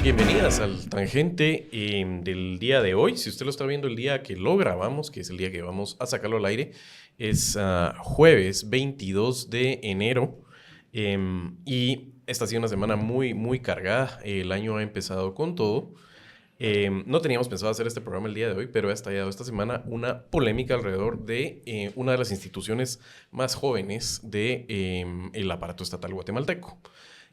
Bienvenidas al Tangente del día de hoy. Si usted lo está viendo el día que lo grabamos, que es el día que vamos a sacarlo al aire, es jueves 22 de enero. Y esta ha sido una semana muy cargada. El año ha empezado con todo. No teníamos pensado hacer este programa el día de hoy, pero ha estallado esta semana una polémica alrededor de una de las instituciones más jóvenes del aparato estatal guatemalteco.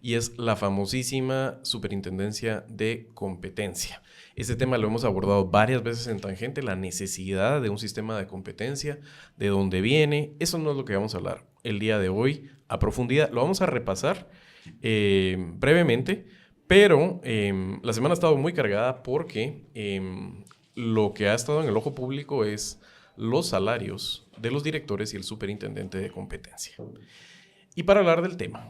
Y es la famosísima Superintendencia de Competencia. Este tema lo hemos abordado varias veces en Tangente, la necesidad de un sistema de competencia, de dónde viene. Eso no es lo que vamos a hablar el día de hoy a profundidad. Lo vamos a repasar brevemente, pero la semana ha estado muy cargada porque lo que ha estado en el ojo público es los salarios de los directores y el superintendente de competencia. Y para hablar del tema,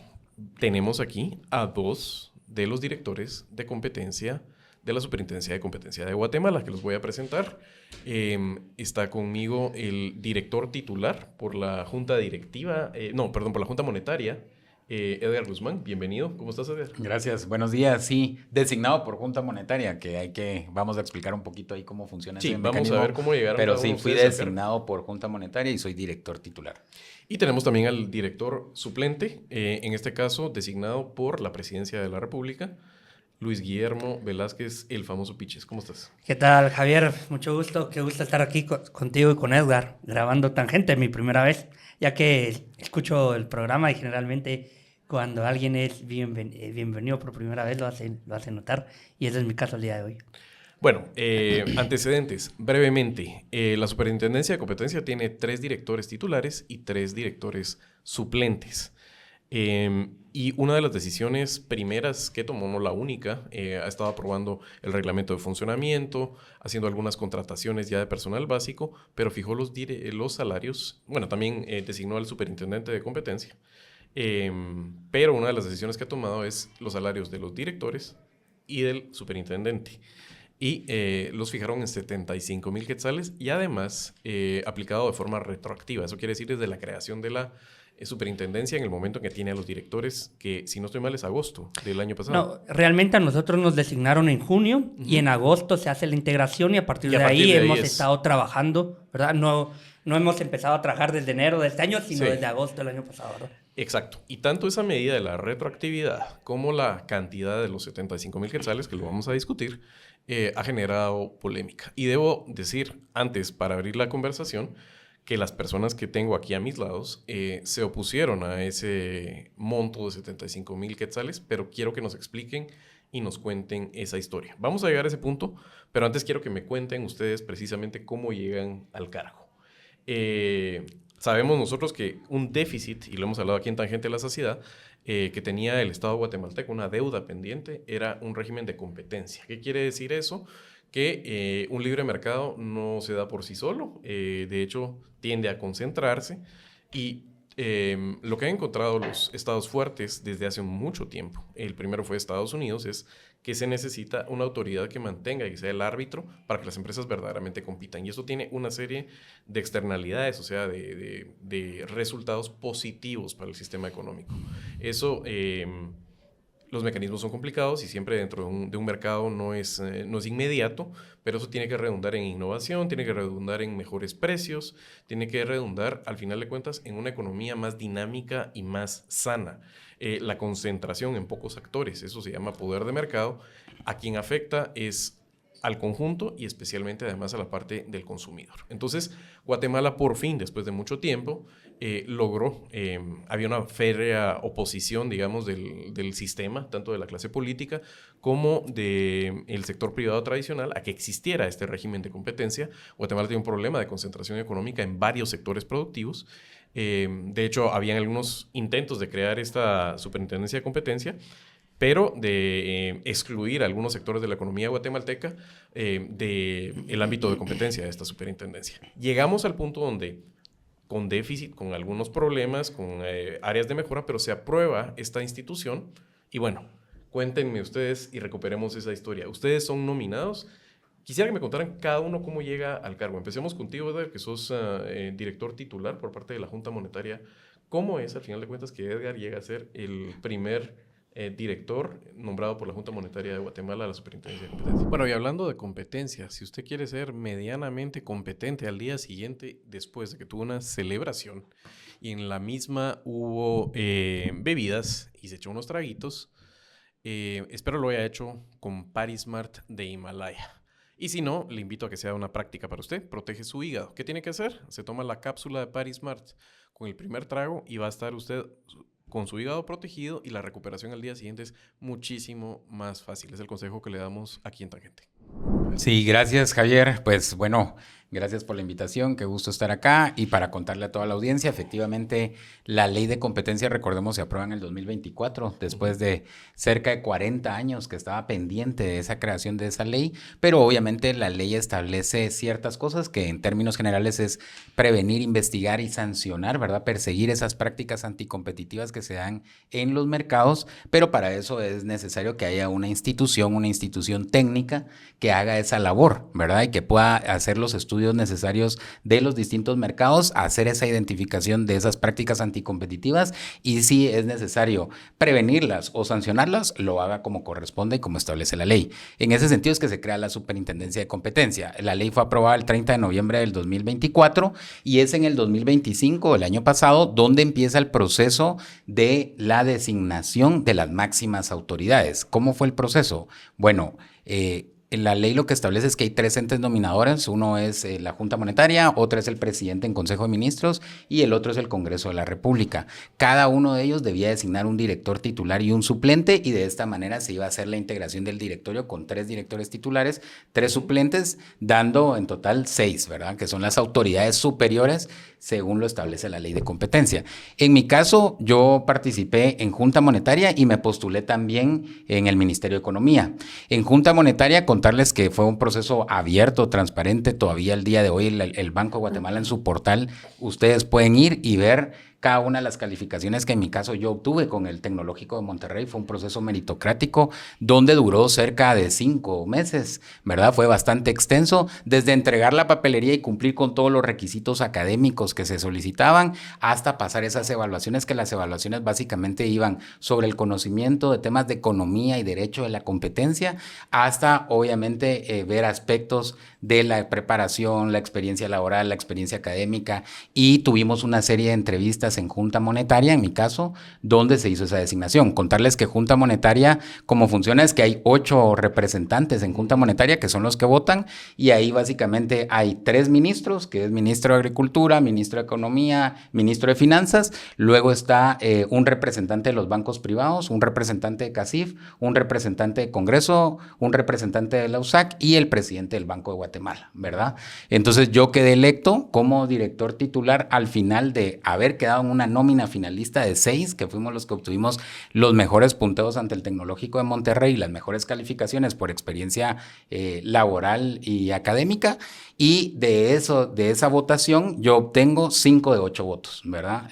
tenemos aquí a dos de los directores de competencia de la Superintendencia de Competencia de Guatemala, que los voy a presentar. Está conmigo el director titular por la Junta Directiva, por la Junta Monetaria, Edgar Guzmán. Bienvenido. ¿Cómo estás, Edgar? Gracias. Buenos días. Sí, designado por Junta Monetaria, vamos a explicar un poquito ahí cómo funciona ese mecanismo. Sí, vamos a ver cómo llegaron. Pero sí, fui designado por Junta Monetaria y soy director titular. Y tenemos también al director suplente, en este caso designado por la Presidencia de la República, Luis Guillermo Velázquez, el famoso Piches. ¿Cómo estás? ¿Qué tal, Javier? Mucho gusto. Qué gusto estar aquí contigo y con Edgar, grabando Tangente, mi primera vez, ya que escucho el programa y generalmente cuando alguien es bienvenido por primera vez lo hace notar, y ese es mi caso el día de hoy. Bueno, antecedentes, brevemente. La Superintendencia de Competencia tiene 3 directores titulares y 3 directores suplentes. Y una de las decisiones primeras que tomó, no la única, ha estado aprobando el reglamento de funcionamiento, haciendo algunas contrataciones ya de personal básico, pero fijó los salarios. Bueno, también designó al superintendente de competencia. Pero una de las decisiones que ha tomado es los salarios de los directores y del superintendente. Y los fijaron en 75,000 quetzales y además aplicado de forma retroactiva. Eso quiere decir desde la creación de la superintendencia en el momento en que tiene a los directores, que si no estoy mal es agosto del año pasado. No, realmente a nosotros nos designaron en junio y en agosto se hace la integración y a partir de ahí hemos estado trabajando, ¿verdad? No hemos empezado a trabajar desde enero de este año, sino desde agosto del año pasado, ¿verdad? Exacto. Y tanto esa medida de la retroactividad como la cantidad de los 75,000 quetzales, que lo vamos a discutir, ha generado polémica. Y debo decir, antes, para abrir la conversación, que las personas que tengo aquí a mis lados se opusieron a ese monto de 75,000 quetzales, pero quiero que nos expliquen y nos cuenten esa historia. Vamos a llegar a ese punto, pero antes quiero que me cuenten ustedes precisamente cómo llegan al cargo. Sabemos nosotros que un déficit, y lo hemos hablado aquí en Tangente de la Saciedad, que tenía el Estado guatemalteco, una deuda pendiente, era un régimen de competencia. ¿Qué quiere decir eso? Que un libre mercado no se da por sí solo, de hecho tiende a concentrarse y lo que han encontrado los estados fuertes desde hace mucho tiempo, el primero fue Estados Unidos, es que se necesita una autoridad que mantenga y que sea el árbitro para que las empresas verdaderamente compitan. Y eso tiene una serie de externalidades, o sea, de resultados positivos para el sistema económico. Eso, los mecanismos son complicados y siempre dentro de un mercado no es inmediato, pero eso tiene que redundar en innovación, tiene que redundar en mejores precios, tiene que redundar, al final de cuentas, en una economía más dinámica y más sana. La concentración en pocos actores, eso se llama poder de mercado. A quien afecta es al conjunto y especialmente además a la parte del consumidor. Entonces, Guatemala por fin, después de mucho tiempo, logró, había una férrea oposición, digamos, del sistema, tanto de la clase política como del sector privado tradicional, a que existiera este régimen de competencia. Guatemala tiene un problema de concentración económica en varios sectores productivos. De hecho, habían algunos intentos de crear esta superintendencia de competencia, pero de excluir algunos sectores de la economía guatemalteca del ámbito de competencia de esta superintendencia. Llegamos al punto donde, con déficit, con algunos problemas, con áreas de mejora, pero se aprueba esta institución y bueno, cuéntenme ustedes y recuperemos esa historia. Ustedes son nominados. Quisiera que me contaran cada uno cómo llega al cargo. Empecemos contigo, Edgar, que sos director titular por parte de la Junta Monetaria ¿Cómo es, al final de cuentas, que Edgar llega a ser el primer director nombrado por la Junta Monetaria de Guatemala a la Superintendencia de Competencia? Bueno, y hablando de competencia, si usted quiere ser medianamente competente al día siguiente, después de que tuvo una celebración y en la misma hubo bebidas y se echó unos traguitos, espero lo haya hecho con Parismart de Himalaya. Y si no, le invito a que sea una práctica para usted. Protege su hígado. ¿Qué tiene que hacer? Se toma la cápsula de Parismart con el primer trago y va a estar usted con su hígado protegido y la recuperación al día siguiente es muchísimo más fácil. Es el consejo que le damos aquí en Tangente. Sí, gracias, Javier. Pues bueno, gracias por la invitación, qué gusto estar acá. Y para contarle a toda la audiencia, efectivamente, la ley de competencia, recordemos, se aprueba en el 2024, después de cerca de 40 años que estaba pendiente de esa creación de esa ley, pero obviamente la ley establece ciertas cosas que en términos generales es prevenir, investigar y sancionar, ¿verdad? Perseguir esas prácticas anticompetitivas que se dan en los mercados, pero para eso es necesario que haya una institución técnica que haga esa labor, ¿verdad? Y que pueda hacer los estudios necesarios de los distintos mercados, hacer esa identificación de esas prácticas anticompetitivas y si es necesario prevenirlas o sancionarlas, lo haga como corresponde y como establece la ley. En ese sentido es que se crea la Superintendencia de Competencia. La ley fue aprobada el 30 de noviembre del 2024 y es en el 2025, el año pasado, donde empieza el proceso de la designación de las máximas autoridades. ¿Cómo fue el proceso? Bueno, la ley lo que establece es que hay 3 entes nominadores, uno es la Junta Monetaria, otro es el presidente en Consejo de Ministros y el otro es el Congreso de la República. Cada uno de ellos debía designar un director titular y un suplente y de esta manera se iba a hacer la integración del directorio con 3 directores titulares, 3 suplentes, dando en total 6, ¿verdad? Que son las autoridades superiores según lo establece la ley de competencia. En mi caso, yo participé en Junta Monetaria y me postulé también en el Ministerio de Economía. En Junta Monetaria, contarles que fue un proceso abierto, transparente, todavía el día de hoy el Banco de Guatemala en su portal, ustedes pueden ir y ver cada una de las calificaciones que en mi caso yo obtuve con el Tecnológico de Monterrey. Fue un proceso meritocrático donde duró cerca de 5 meses, ¿verdad? Fue bastante extenso, desde entregar la papelería y cumplir con todos los requisitos académicos que se solicitaban, hasta pasar esas evaluaciones, que las evaluaciones básicamente iban sobre el conocimiento de temas de economía y derecho de la competencia, hasta obviamente ver aspectos de la preparación, la experiencia laboral, la experiencia académica, y tuvimos una serie de entrevistas en Junta Monetaria, en mi caso, donde se hizo esa designación. Contarles que Junta Monetaria, como funciona, es que hay 8 representantes en Junta Monetaria, que son los que votan, y ahí básicamente hay 3 ministros, que es ministro de Agricultura, ministro de Economía, ministro de Finanzas, luego está un representante de los bancos privados, un representante de CACIF, un representante de Congreso, un representante de la USAC y el presidente del Banco de Guatemala, ¿verdad? Entonces yo quedé electo como director titular al final de haber quedado en una nómina finalista de 6, que fuimos los que obtuvimos los mejores punteos ante el Tecnológico de Monterrey y las mejores calificaciones por experiencia laboral y académica, y de esa votación yo obtengo 5 de 8 votos, ¿verdad?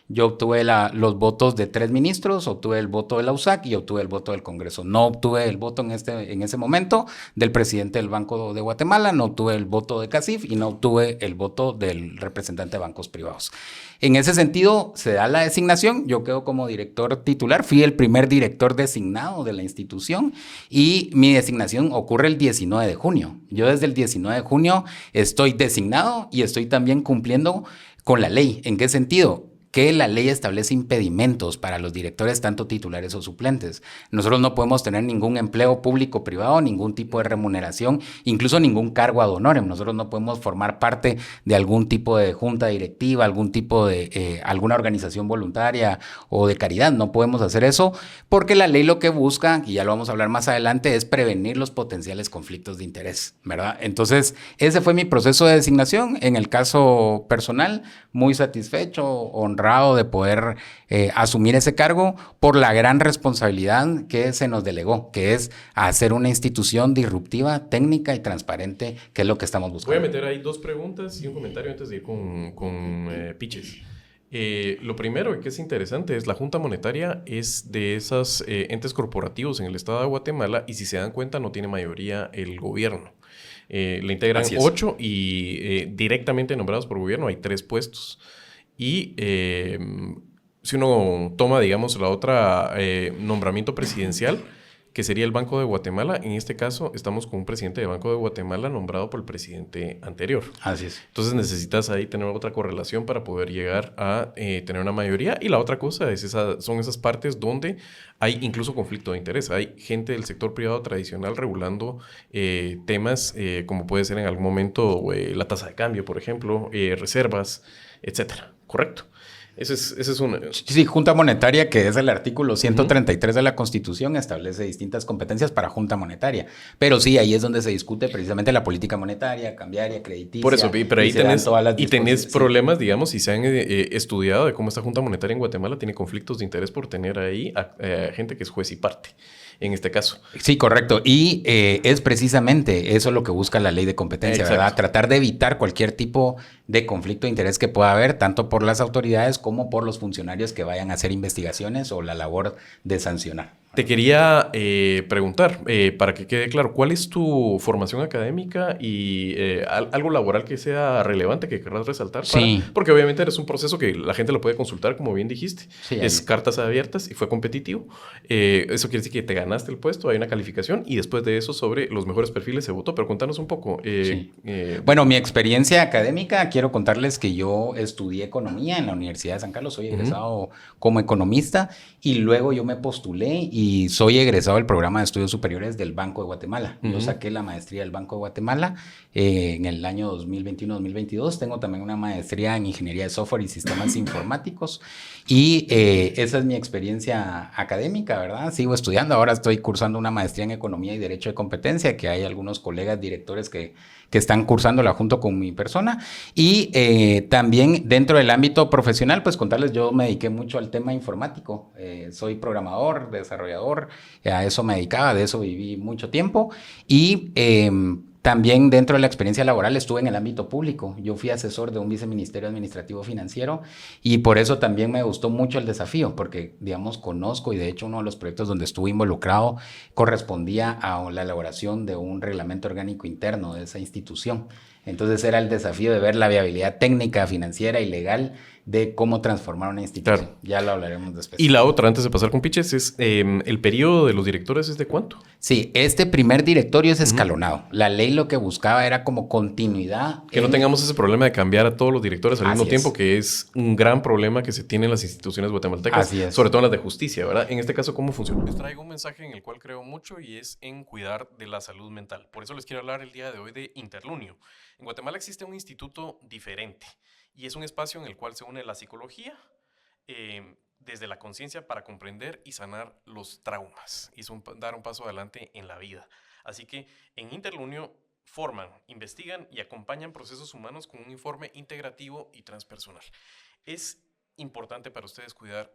Yo obtuve los votos de 3 ministros, obtuve el voto de la USAC y obtuve el voto del Congreso. No obtuve el voto en ese momento del presidente del Banco de Guatemala, no obtuve el voto de CACIF y no obtuve el voto del representante de bancos privados. En ese sentido, se da la designación, yo quedo como director titular, fui el primer director designado de la institución y mi designación ocurre el 19 de junio. Yo desde el 19 de junio estoy designado y estoy también cumpliendo con la ley. ¿En qué sentido? Que la ley establece impedimentos para los directores, tanto titulares o suplentes. Nosotros no podemos tener ningún empleo público o privado, ningún tipo de remuneración, incluso ningún cargo ad honorem. Nosotros no podemos formar parte de algún tipo de junta directiva, algún tipo de alguna organización voluntaria o de caridad. No podemos hacer eso porque la ley lo que busca, y ya lo vamos a hablar más adelante, es prevenir los potenciales conflictos de interés, ¿verdad? Entonces, ese fue mi proceso de designación. En el caso personal, muy satisfecho, honrado de poder asumir ese cargo por la gran responsabilidad que se nos delegó, que es hacer una institución disruptiva, técnica y transparente, que es lo que estamos buscando. Voy a meter ahí 2 preguntas y un comentario antes de ir con pitches. Lo primero, que es interesante, es la Junta Monetaria es de esos entes corporativos en el estado de Guatemala y si se dan cuenta no tiene mayoría el gobierno. Le integran 8 y directamente nombrados por gobierno hay 3 puestos. Y si uno toma, digamos, la otra nombramiento presidencial, que sería el Banco de Guatemala, en este caso estamos con un presidente del Banco de Guatemala nombrado por el presidente anterior. Así es. Entonces necesitas ahí tener otra correlación para poder llegar a tener una mayoría. Y la otra cosa es son esas partes donde hay incluso conflicto de interés. Hay gente del sector privado tradicional regulando temas como puede ser en algún momento la tasa de cambio, por ejemplo, reservas, etcétera. ¿Correcto? Ese es una... Sí, Junta Monetaria, que es el artículo 133 de la Constitución, establece distintas competencias para Junta Monetaria. Pero sí, ahí es donde se discute precisamente la política monetaria, cambiaria, crediticia. Por eso, pero ahí tenés sí. problemas, digamos, si se han estudiado de cómo esta Junta Monetaria en Guatemala tiene conflictos de interés por tener ahí a gente que es juez y parte, en este caso. Sí, correcto. Y es precisamente eso lo que busca la ley de competencia, Exacto. ¿verdad? Tratar de evitar cualquier tipo de conflicto de interés que pueda haber, tanto por las autoridades como por los funcionarios que vayan a hacer investigaciones o la labor de sancionar. Te quería preguntar, para que quede claro, ¿cuál es tu formación académica y algo laboral que sea relevante que querrás resaltar? Sí. Porque obviamente eres un proceso que la gente lo puede consultar, como bien dijiste. Sí, es cartas abiertas y fue competitivo. Eso quiere decir que te ganaste el puesto, hay una calificación y después de eso sobre los mejores perfiles se votó. Pero contanos un poco. Sí. Bueno, mi experiencia académica, quiero contarles que yo estudié economía en la Universidad de San Carlos, soy egresado como economista y luego yo me postulé y soy egresado del programa de estudios superiores del Banco de Guatemala. Yo saqué la maestría del Banco de Guatemala en el año 2021-2022. Tengo también una maestría en ingeniería de software y sistemas informáticos y esa es mi experiencia académica, ¿verdad? Sigo estudiando, ahora estoy cursando una maestría en economía y derecho de competencia, que hay algunos colegas directores que están cursándola junto con mi persona. Y también dentro del ámbito profesional, pues contarles, yo me dediqué mucho al tema informático. Soy programador, desarrollador, a eso me dedicaba, de eso viví mucho tiempo. Y también dentro de la experiencia laboral estuve en el ámbito público. Yo fui asesor de un viceministerio administrativo financiero y por eso también me gustó mucho el desafío, porque, digamos, conozco y de hecho uno de los proyectos donde estuve involucrado correspondía a la elaboración de un reglamento orgánico interno de esa institución. Entonces era el desafío de ver la viabilidad técnica, financiera y legal de cómo transformar una institución. Claro. Ya lo hablaremos después. Y la otra, antes de pasar con Piches, es el periodo de los directores ¿es de cuánto? Sí, este primer directorio es escalonado. La ley lo que buscaba era como continuidad. Que no tengamos ese problema de cambiar a todos los directores al mismo tiempo, que es un gran problema que se tiene en las instituciones guatemaltecas, sobre todo en las de justicia, ¿verdad? En este caso, ¿cómo funciona? Les traigo un mensaje en el cual creo mucho y es en cuidar de la salud mental. Por eso les quiero hablar el día de hoy de Interlunio. En Guatemala existe un instituto diferente y es un espacio en el cual se une la psicología desde la conciencia para comprender y sanar los traumas y dar un paso adelante en la vida. Así que en Interlunio forman, investigan y acompañan procesos humanos con un informe integrativo y transpersonal. Es importante para ustedes cuidar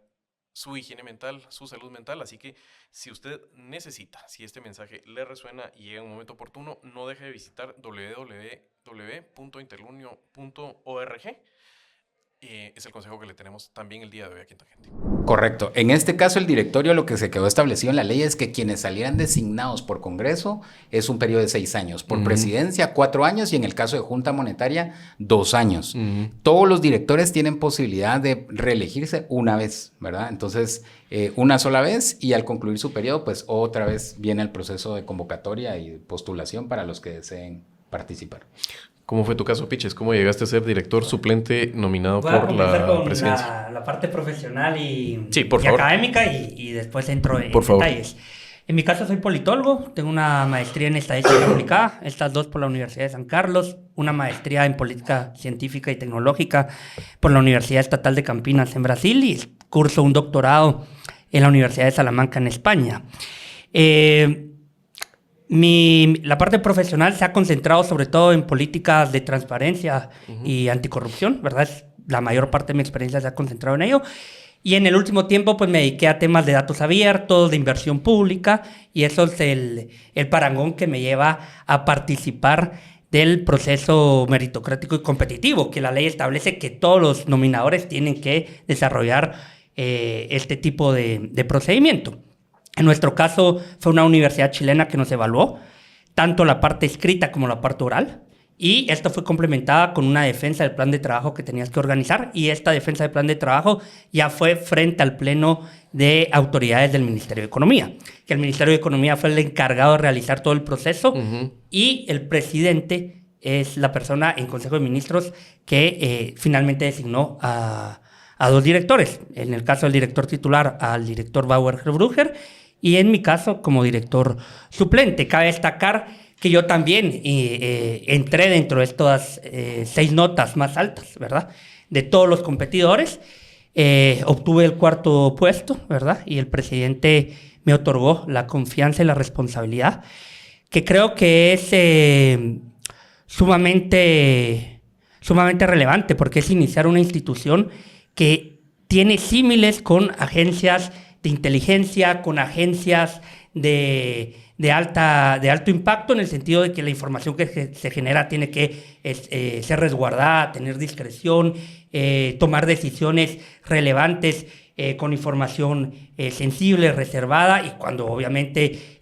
su higiene mental, su salud mental, así que si usted necesita, si este mensaje le resuena y llega en un momento oportuno, no deje de visitar www.interlunio.org. Es el consejo que le tenemos también el día de hoy aquí en Tangente. Correcto. En este caso, el directorio, lo que se quedó establecido en la ley es que quienes salieran designados por Congreso es un periodo de 6 años. Por presidencia, 4 años y en el caso de Junta Monetaria, 2 años. Todos los directores tienen posibilidad de reelegirse una vez, ¿verdad? Entonces, una sola vez y al concluir su periodo, pues otra vez viene el proceso de convocatoria y postulación para los que deseen participar. ¿Cómo fue tu caso, Piches? ¿Cómo llegaste a ser director suplente nominado por la presidencia? La parte profesional y favor. Académica y después entro en detalles. En mi caso soy politólogo, tengo una maestría en estadística aplicada, estas 2 por la Universidad de San Carlos, una maestría en política científica y tecnológica por la Universidad Estatal de Campinas en Brasil y curso un doctorado en la Universidad de Salamanca en España. La parte profesional se ha concentrado sobre todo en políticas de transparencia y anticorrupción, ¿verdad? La mayor parte de mi experiencia se ha concentrado en ello. Y en el último tiempo pues me dediqué a temas de datos abiertos, de inversión pública, y eso es el parangón que me lleva a participar del proceso meritocrático y competitivo, que la ley establece que todos los nominadores tienen que desarrollar este tipo de procedimiento. En nuestro caso fue una universidad chilena que nos evaluó, tanto la parte escrita como la parte oral, Y esto fue complementada con una defensa del plan de trabajo que tenías que organizar, y esta defensa del plan de trabajo ya fue frente al pleno de autoridades del Ministerio de Economía, que el Ministerio de Economía fue el encargado de realizar todo el proceso, y el presidente es la persona en Consejo de Ministros que finalmente designó a 2 directores. En el caso del director titular, al director Bauer-Brugger, y en mi caso como director suplente. Cabe destacar que yo también entré dentro de estas 6 notas más altas, ¿verdad? De todos los competidores. Obtuve el 4º puesto, ¿verdad? Y el presidente me otorgó la confianza y la responsabilidad, que creo que es sumamente relevante, porque es iniciar una institución que tiene símiles con agencias de inteligencia, con agencias de alto impacto, en el sentido de que la información que se genera tiene que ser resguardada, tener discreción, tomar decisiones relevantes con información sensible, reservada, y cuando obviamente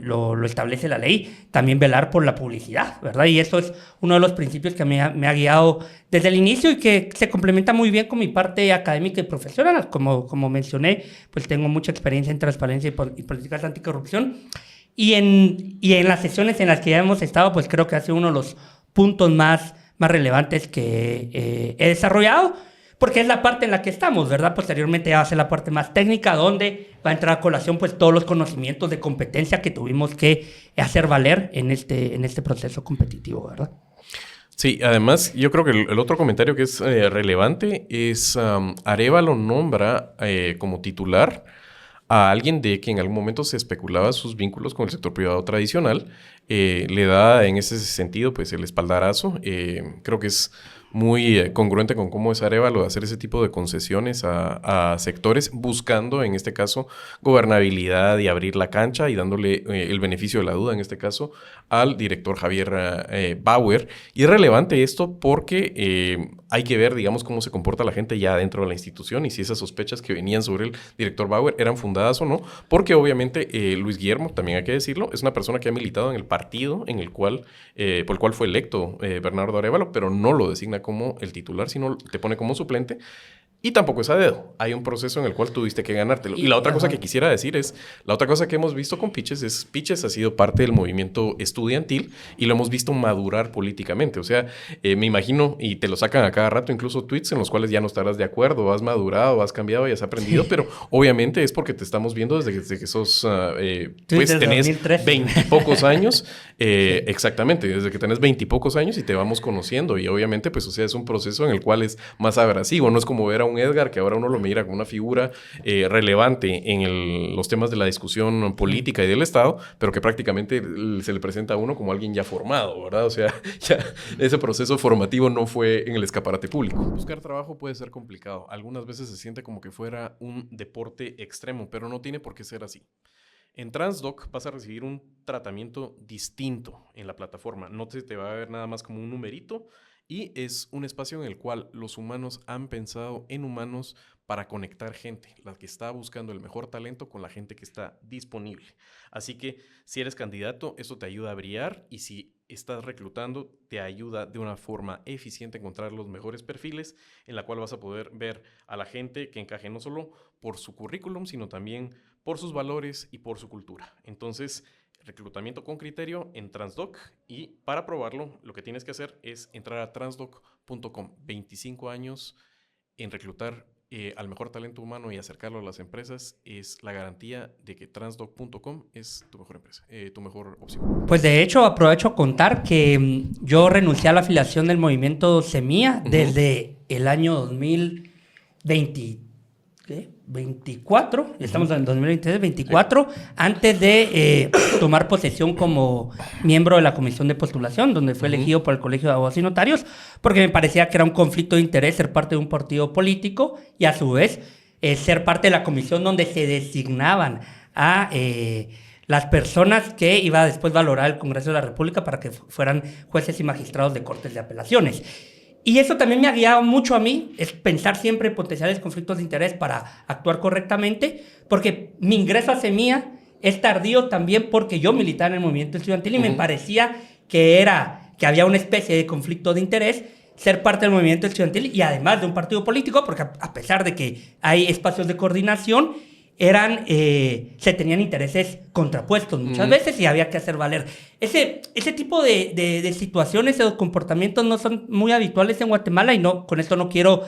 lo establece la ley, también velar por la publicidad, ¿verdad? Y eso es uno de los principios que me ha guiado desde el inicio, y que se complementa muy bien con mi parte académica y profesional. Como mencioné, pues tengo mucha experiencia en transparencia y políticas anticorrupción. Y en las sesiones en las que ya hemos estado, pues creo que ha sido uno de los puntos más relevantes que he desarrollado, porque es la parte en la que estamos, ¿verdad? Posteriormente ya va a ser la parte más técnica, donde va a entrar a colación pues todos los conocimientos de competencia que tuvimos que hacer valer en este proceso competitivo, ¿verdad? Sí, además yo creo que el otro comentario que es relevante es Arévalo nombra como titular a alguien de que en algún momento se especulaba sus vínculos con el sector privado tradicional. Le da en ese sentido pues el espaldarazo. Creo que es muy congruente con cómo es Arévalo de hacer ese tipo de concesiones a sectores, buscando en este caso gobernabilidad y abrir la cancha, y dándole el beneficio de la duda en este caso al director Javier Bauer. Y es relevante esto porque hay que ver, digamos, cómo se comporta la gente ya dentro de la institución, y si esas sospechas que venían sobre el director Bauer eran fundadas o no, porque obviamente Luis Guillermo, también hay que decirlo, es una persona que ha militado en el partido en el cual, por el cual fue electo Bernardo Arévalo, pero no lo designa como el titular, sino te pone como suplente. Y tampoco es a dedo. Hay un proceso en el cual tuviste que ganártelo. Y la otra cosa que quisiera decir es, la otra cosa que hemos visto con Pitches es, Pitches ha sido parte del movimiento estudiantil y lo hemos visto madurar políticamente. O sea, me imagino, y te lo sacan a cada rato, incluso tweets en los cuales ya no estarás de acuerdo, has madurado, has cambiado y has aprendido, pero obviamente es porque te estamos viendo desde que sos, pues tenés 20 y pocos años. Exactamente, desde que tenés 20 y pocos años y te vamos conociendo. Y obviamente, pues, o sea, es un proceso en el cual es más abrasivo. No es como ver a un Edgar, que ahora uno lo mira como una figura relevante en los temas de la discusión política y del Estado, pero que prácticamente se le presenta a uno como alguien ya formado, ¿verdad? O sea, ya ese proceso formativo no fue en el escaparate público. Buscar trabajo puede ser complicado. Algunas veces se siente como que fuera un deporte extremo, pero no tiene por qué ser así. En Transdoc vas a recibir un tratamiento distinto en la plataforma. No te va a ver nada más como un numerito, y es un espacio en el cual los humanos han pensado en humanos para conectar gente, la que está buscando el mejor talento con la gente que está disponible. Así que si eres candidato, eso te ayuda a brillar, y si estás reclutando, te ayuda de una forma eficiente a encontrar los mejores perfiles, en la cual vas a poder ver a la gente que encaje no solo por su currículum, sino también por sus valores y por su cultura. Entonces, reclutamiento con criterio en Transdoc, y para probarlo lo que tienes que hacer es entrar a transdoc.com. 25 años en reclutar al mejor talento humano y acercarlo a las empresas es la garantía de que transdoc.com es tu mejor empresa, tu mejor opción. Pues de hecho aprovecho a contar que yo renuncié a la afiliación del movimiento Semilla desde el año 2024, estamos en el 2023, 24, sí, antes de tomar posesión como miembro de la comisión de postulación, donde fue elegido por el Colegio de Abogados y Notarios, porque me parecía que era un conflicto de interés ser parte de un partido político y a su vez ser parte de la comisión donde se designaban a las personas que iba a después valorar el Congreso de la República para que fueran jueces y magistrados de cortes de apelaciones. Y eso también me ha guiado mucho a mí, es pensar siempre en potenciales conflictos de interés para actuar correctamente, porque mi ingreso a Semilla es tardío también porque yo militaba en el movimiento estudiantil y me parecía que que había una especie de conflicto de interés ser parte del movimiento estudiantil y además de un partido político, porque a pesar de que hay espacios de coordinación, se tenían intereses contrapuestos muchas veces y había que hacer valer. Ese tipo de situaciones o comportamientos no son muy habituales en Guatemala y con esto no quiero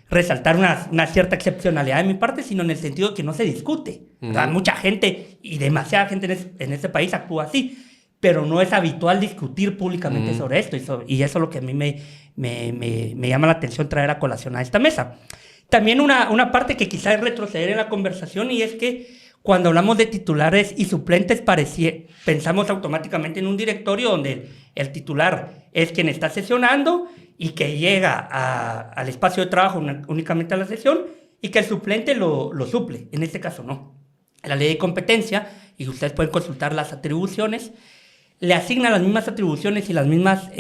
resaltar una cierta excepcionalidad de mi parte, sino en el sentido de que no se discute. Mucha gente y demasiada gente en este país actúa así, pero no es habitual discutir públicamente sobre esto y eso es lo que a mí me llama la atención traer a colación a esta mesa. También una parte que quizás es retroceder en la conversación y es que cuando hablamos de titulares y suplentes pensamos automáticamente en un directorio donde el titular es quien está sesionando y que llega al espacio de trabajo únicamente a la sesión y que el suplente lo suple. En este caso no. La ley de competencia, y ustedes pueden consultar las atribuciones, le asigna las mismas atribuciones y las mismas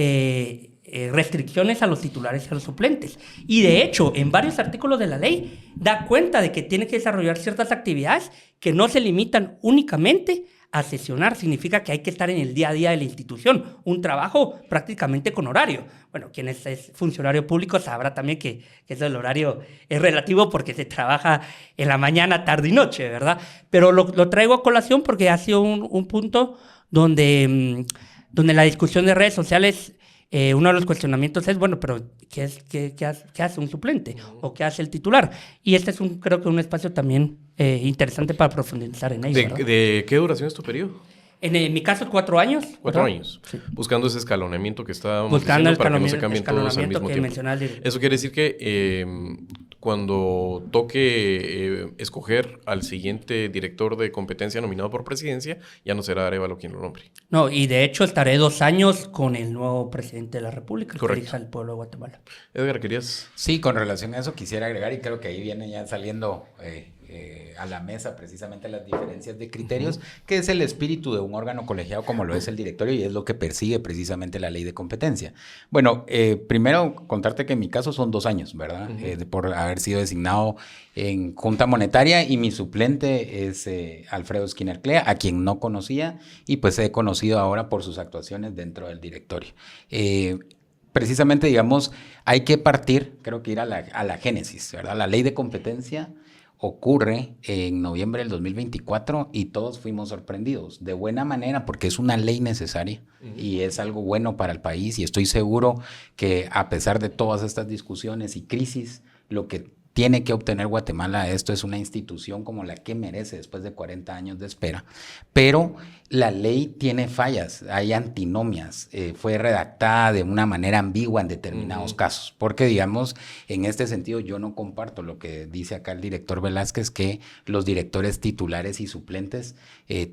restricciones a los titulares y a los suplentes. Y de hecho, en varios artículos de la ley, da cuenta de que tiene que desarrollar ciertas actividades que no se limitan únicamente a sesionar. Significa que hay que estar en el día a día de la institución, un trabajo prácticamente con horario. Bueno, quien es funcionario público sabrá también que eso del horario es relativo porque se trabaja en la mañana, tarde y noche, ¿verdad? Pero lo traigo a colación porque ha sido un punto donde la discusión de redes sociales, uno de los cuestionamientos es, bueno, pero ¿qué hace un suplente? ¿O qué hace el titular? Y este es creo que un espacio también interesante para profundizar en ello. ¿De qué duración es tu periodo? En mi caso, 4 años. 4 años. Sí. Buscando ese escalonamiento que estábamos buscando diciendo para que no se cambien todos al mismo tiempo. Eso quiere decir que cuando toque escoger al siguiente director de competencia nominado por presidencia, ya no será Arévalo quien lo nombre. No, y de hecho estaré 2 años con el nuevo presidente de la República, que dirige al pueblo de Guatemala. Edgar, ¿querías? Sí, con relación a eso quisiera agregar, y creo que ahí viene ya saliendo a la mesa precisamente las diferencias de criterios, que es el espíritu de un órgano colegiado como lo es el directorio y es lo que persigue precisamente la ley de competencia. Bueno, primero contarte que en mi caso son 2 años, ¿verdad? Por haber sido designado en Junta Monetaria y mi suplente es Alfredo Skinner Clea, a quien no conocía y pues he conocido ahora por sus actuaciones dentro del directorio. Precisamente, digamos, hay que partir, creo que ir a la génesis, ¿verdad? La ley de competencia ocurre en noviembre del 2024 y todos fuimos sorprendidos de buena manera porque es una ley necesaria y es algo bueno para el país y estoy seguro que a pesar de todas estas discusiones y crisis, lo que tiene que obtener Guatemala esto es una institución como la que merece después de 40 años de espera, pero la ley tiene fallas, hay antinomias, fue redactada de una manera ambigua en determinados casos, porque digamos, en este sentido yo no comparto lo que dice acá el director Velázquez, que los directores titulares y suplentes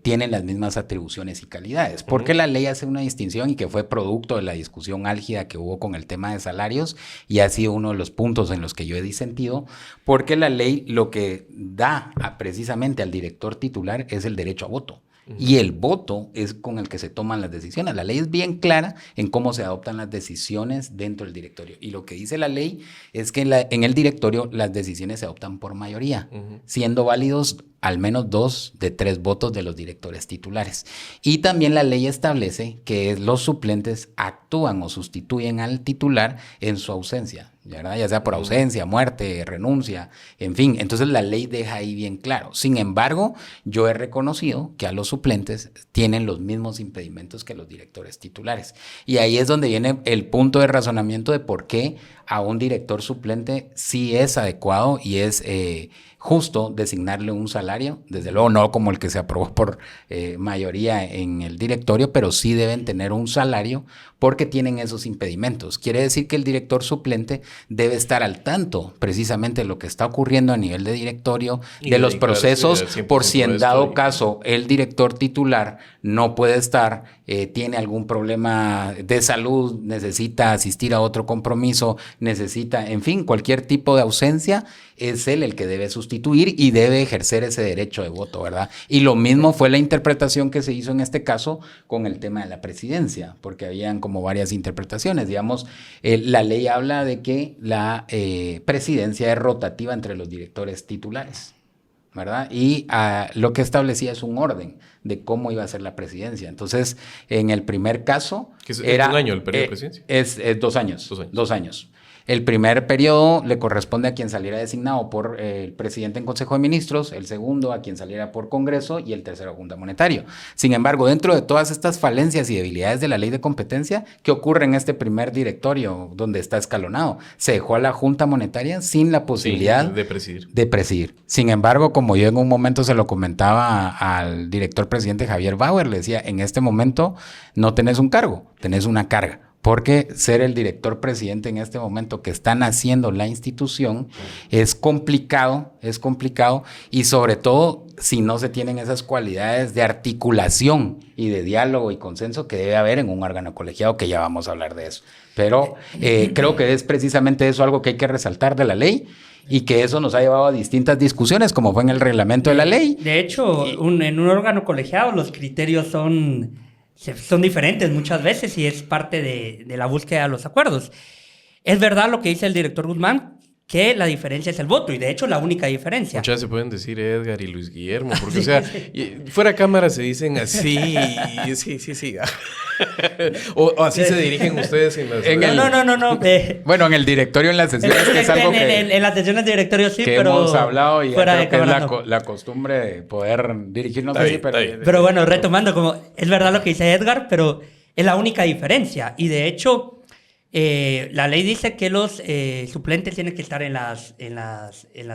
tienen las mismas atribuciones y calidades, porque la ley hace una distinción y que fue producto de la discusión álgida que hubo con el tema de salarios y ha sido uno de los puntos en los que yo he disentido, porque la ley lo que da precisamente al director titular es el derecho a voto. Y el voto es con el que se toman las decisiones. La ley es bien clara en cómo se adoptan las decisiones dentro del directorio. Y lo que dice la ley es que en el directorio las decisiones se adoptan por mayoría, siendo válidos al menos 2 de 3 votos de los directores titulares. Y también la ley establece que los suplentes actúan o sustituyen al titular en su ausencia, ¿verdad? Ya sea por ausencia, muerte, renuncia, en fin. Entonces la ley deja ahí bien claro. Sin embargo, yo he reconocido que a los suplentes tienen los mismos impedimentos que los directores titulares. Y ahí es donde viene el punto de razonamiento de por qué a un director suplente sí es adecuado y es justo designarle un salario, desde luego no como el que se aprobó por mayoría en el directorio, pero sí deben tener un salario porque tienen esos impedimentos. Quiere decir que el director suplente debe estar al tanto precisamente de lo que está ocurriendo a nivel de directorio, de los procesos, por si en dado caso el director titular no puede estar, tiene algún problema de salud, necesita asistir a otro compromiso, necesita, en fin, cualquier tipo de ausencia, es él el que debe sustituir y debe ejercer ese derecho de voto, ¿verdad? Y lo mismo fue la interpretación que se hizo en este caso con el tema de la presidencia, porque habían como varias interpretaciones. Digamos, la ley habla de que la presidencia es rotativa entre los directores titulares. ¿verdad? Y lo que establecía es un orden de cómo iba a ser la presidencia. Entonces, en el primer caso... ¿Es un año el periodo de presidencia? Es 2 años. 2 años. 2 años. El primer periodo le corresponde a quien saliera designado por el presidente en Consejo de Ministros, el segundo a quien saliera por Congreso y el tercero a Junta Monetaria. Sin embargo, dentro de todas estas falencias y debilidades de la ley de competencia, ¿qué ocurre en este primer directorio donde está escalonado? Se dejó a la Junta Monetaria sin la posibilidad de presidir. De presidir. Sin embargo, como yo en un momento se lo comentaba al director presidente Javier Bauer, le decía, en este momento no tenés un cargo, tenés una carga. Porque ser el director presidente en este momento que están haciendo la institución es complicado y sobre todo si no se tienen esas cualidades de articulación y de diálogo y consenso que debe haber en un órgano colegiado, que ya vamos a hablar de eso. Pero creo que es precisamente eso algo que hay que resaltar de la ley y que eso nos ha llevado a distintas discusiones, como fue en el reglamento de la ley. De hecho, en un órgano colegiado los criterios son diferentes muchas veces y es parte de la búsqueda de los acuerdos. Es verdad lo que dice el director Guzmán, que la diferencia es el voto, y de hecho la única diferencia. Muchas veces se pueden decir Edgar y Luis Guillermo, porque o sea, fuera cámara se dicen así, sí. o así se dirigen ustedes en las... No. Bueno, en el directorio, en las sesiones, que es algo que... En las sesiones de directorio sí, que pero... hemos hablado y fuera creo de que es cámara, la costumbre de poder dirigirnos Está así, bien. Pero bueno, retomando, como es verdad lo que dice Edgar, pero es la única diferencia, y de hecho... la ley dice que los suplentes tienen que estar en las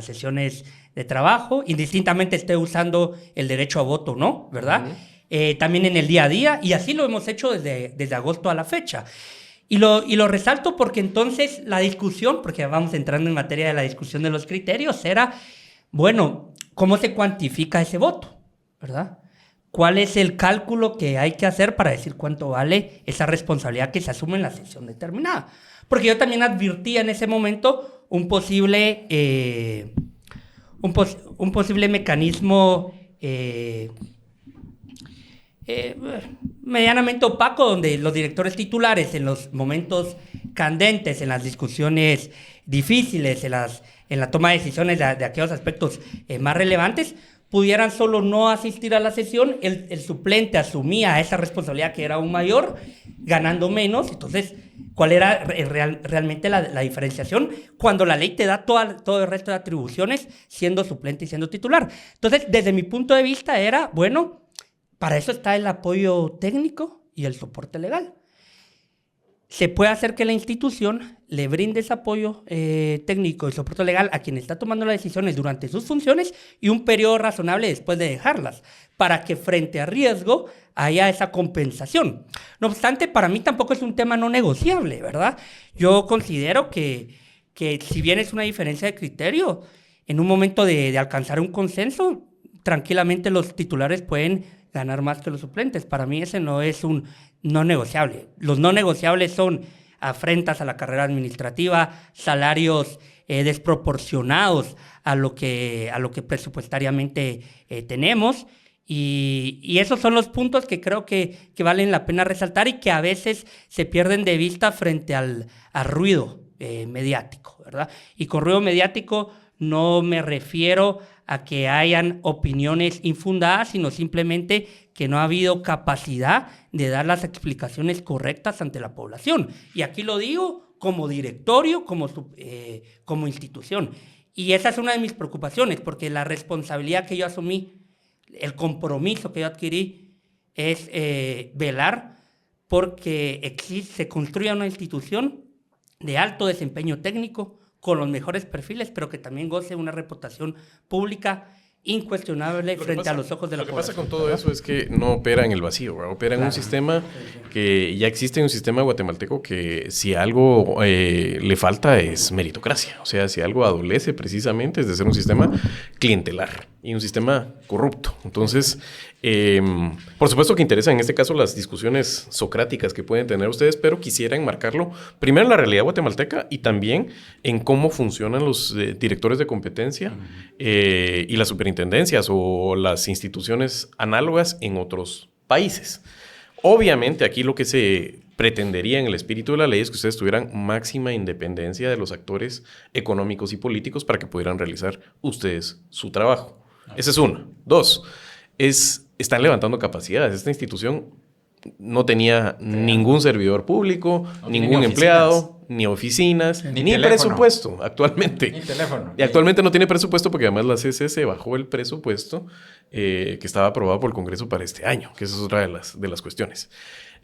sesiones de trabajo, indistintamente esté usando el derecho a voto o no, ¿verdad? También en el día a día, y así lo hemos hecho desde agosto a la fecha. Y lo resalto porque entonces la discusión, porque vamos entrando en materia de la discusión de los criterios, era, bueno, ¿cómo se cuantifica ese voto? ¿Verdad? ¿Cuál es el cálculo que hay que hacer para decir cuánto vale esa responsabilidad que se asume en la sesión determinada? Porque yo también advertía en ese momento un posible mecanismo medianamente opaco, donde los directores titulares en los momentos candentes, en las discusiones difíciles, en la toma de decisiones de aquellos aspectos más relevantes, pudieran solo no asistir a la sesión, el suplente asumía esa responsabilidad que era aún mayor, ganando menos. Entonces, ¿cuál era realmente la diferenciación? Cuando la ley te da todo el resto de atribuciones, siendo suplente y siendo titular. Entonces, desde mi punto de vista era, bueno, para eso está el apoyo técnico y el soporte legal. Se puede hacer que la institución le brinde ese apoyo técnico y soporte legal a quien está tomando las decisiones durante sus funciones y un periodo razonable después de dejarlas, para que frente a riesgo haya esa compensación. No obstante, para mí tampoco es un tema no negociable, ¿verdad? Yo considero que si bien es una diferencia de criterio, en un momento de alcanzar un consenso, tranquilamente los titulares pueden ganar más que los suplentes. Para mí ese no es un no negociable. Los no negociables son afrentas a la carrera administrativa, salarios desproporcionados a lo que presupuestariamente tenemos, y esos son los puntos que creo que valen la pena resaltar y que a veces se pierden de vista frente al ruido mediático, ¿verdad? Y con ruido mediático no me refiero a que hayan opiniones infundadas, sino simplemente que no ha habido capacidad de dar las explicaciones correctas ante la población. Y aquí lo digo como directorio, como institución. Y esa es una de mis preocupaciones, porque la responsabilidad que yo asumí, el compromiso que yo adquirí, es velar porque se construya una institución de alto desempeño técnico, con los mejores perfiles, pero que también goce de una reputación pública incuestionable frente a los ojos de la población. Lo que pasa con todo eso es que no opera en el vacío, ¿verdad? Opera en un sistema que ya existe, un sistema guatemalteco que si algo le falta es meritocracia. O sea, si algo adolece precisamente es de ser un sistema clientelar y un sistema corrupto. Entonces, por supuesto que interesan en este caso las discusiones socráticas que pueden tener ustedes, pero quisiera enmarcarlo primero en la realidad guatemalteca y también en cómo funcionan los directores de competencia y las superintendencias o las instituciones análogas en otros países. Obviamente aquí lo que se pretendería en el espíritu de la ley es que ustedes tuvieran máxima independencia de los actores económicos y políticos para que pudieran realizar ustedes su trabajo. Esa es una. Dos, están levantando capacidades. Esta institución no tenía ningún servidor público, ningún empleado, ni oficinas, ni presupuesto actualmente. Ni teléfono. Y actualmente no tiene presupuesto porque además la CCC bajó el presupuesto que estaba aprobado por el Congreso para este año, que esa es otra de las cuestiones.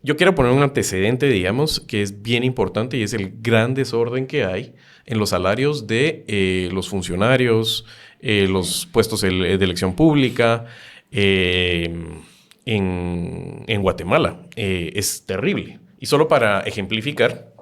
Yo quiero poner un antecedente, digamos, que es bien importante y es el gran desorden que hay en los salarios de los funcionarios, los puestos de elección pública, en Guatemala. Es terrible. Y solo para ejemplificar,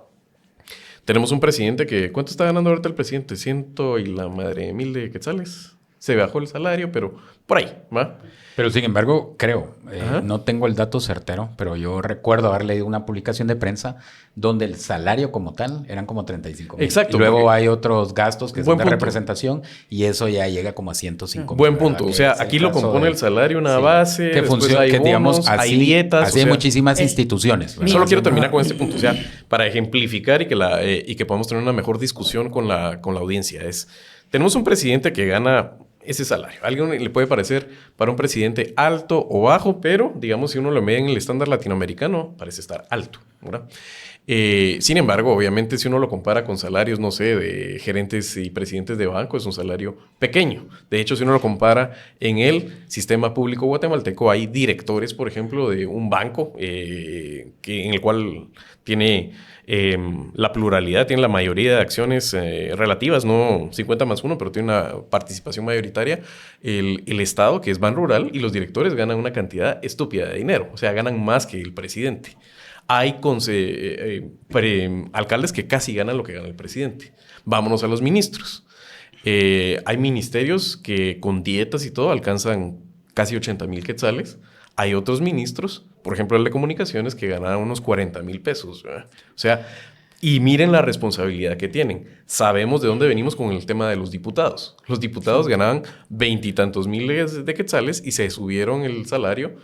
tenemos un presidente que... ¿Cuánto está ganando ahorita el presidente? 100 y la madre mil de quetzales. Se bajó el salario, pero por ahí, ¿va? Pero sin embargo, creo, no tengo el dato certero, pero yo recuerdo haber leído una publicación de prensa donde el salario como tal eran como 35,000. Exacto. Y luego hay otros gastos que son de punto. Representación y eso ya llega como a 105,000. Buen punto. O sea, aquí lo compone el salario, una base, que funciona, hay que bonos, digamos, hay dietas. Así hay muchísimas instituciones. ¿Verdad? Solo quiero terminar con este punto. O sea, para ejemplificar y que podamos tener una mejor discusión con la audiencia. Tenemos un presidente que gana ese salario. A alguien le puede parecer para un presidente alto o bajo, pero digamos si uno lo mide en el estándar latinoamericano, parece estar alto, ¿verdad? Sin embargo, obviamente si uno lo compara con salarios, no sé, de gerentes y presidentes de banco, es un salario pequeño. De hecho, si uno lo compara en el sistema público guatemalteco, hay directores, por ejemplo, de un banco en el cual tiene la pluralidad, tiene la mayoría de acciones relativas, no 50+1, pero tiene una participación mayoritaria el Estado, que es Banrural, y los directores ganan una cantidad estúpida de dinero, o sea, ganan más que el presidente. Hay alcaldes que casi ganan lo que gana el presidente. Vámonos a los ministros. Hay ministerios que con dietas y todo alcanzan casi 80,000 quetzales. Hay otros ministros, por ejemplo el de comunicaciones, que ganan unos 40,000 pesos. ¿Verdad? O sea, y miren la responsabilidad que tienen. Sabemos de dónde venimos con el tema de los diputados. Los diputados ganaban 20 y tantos miles de quetzales y se subieron el salario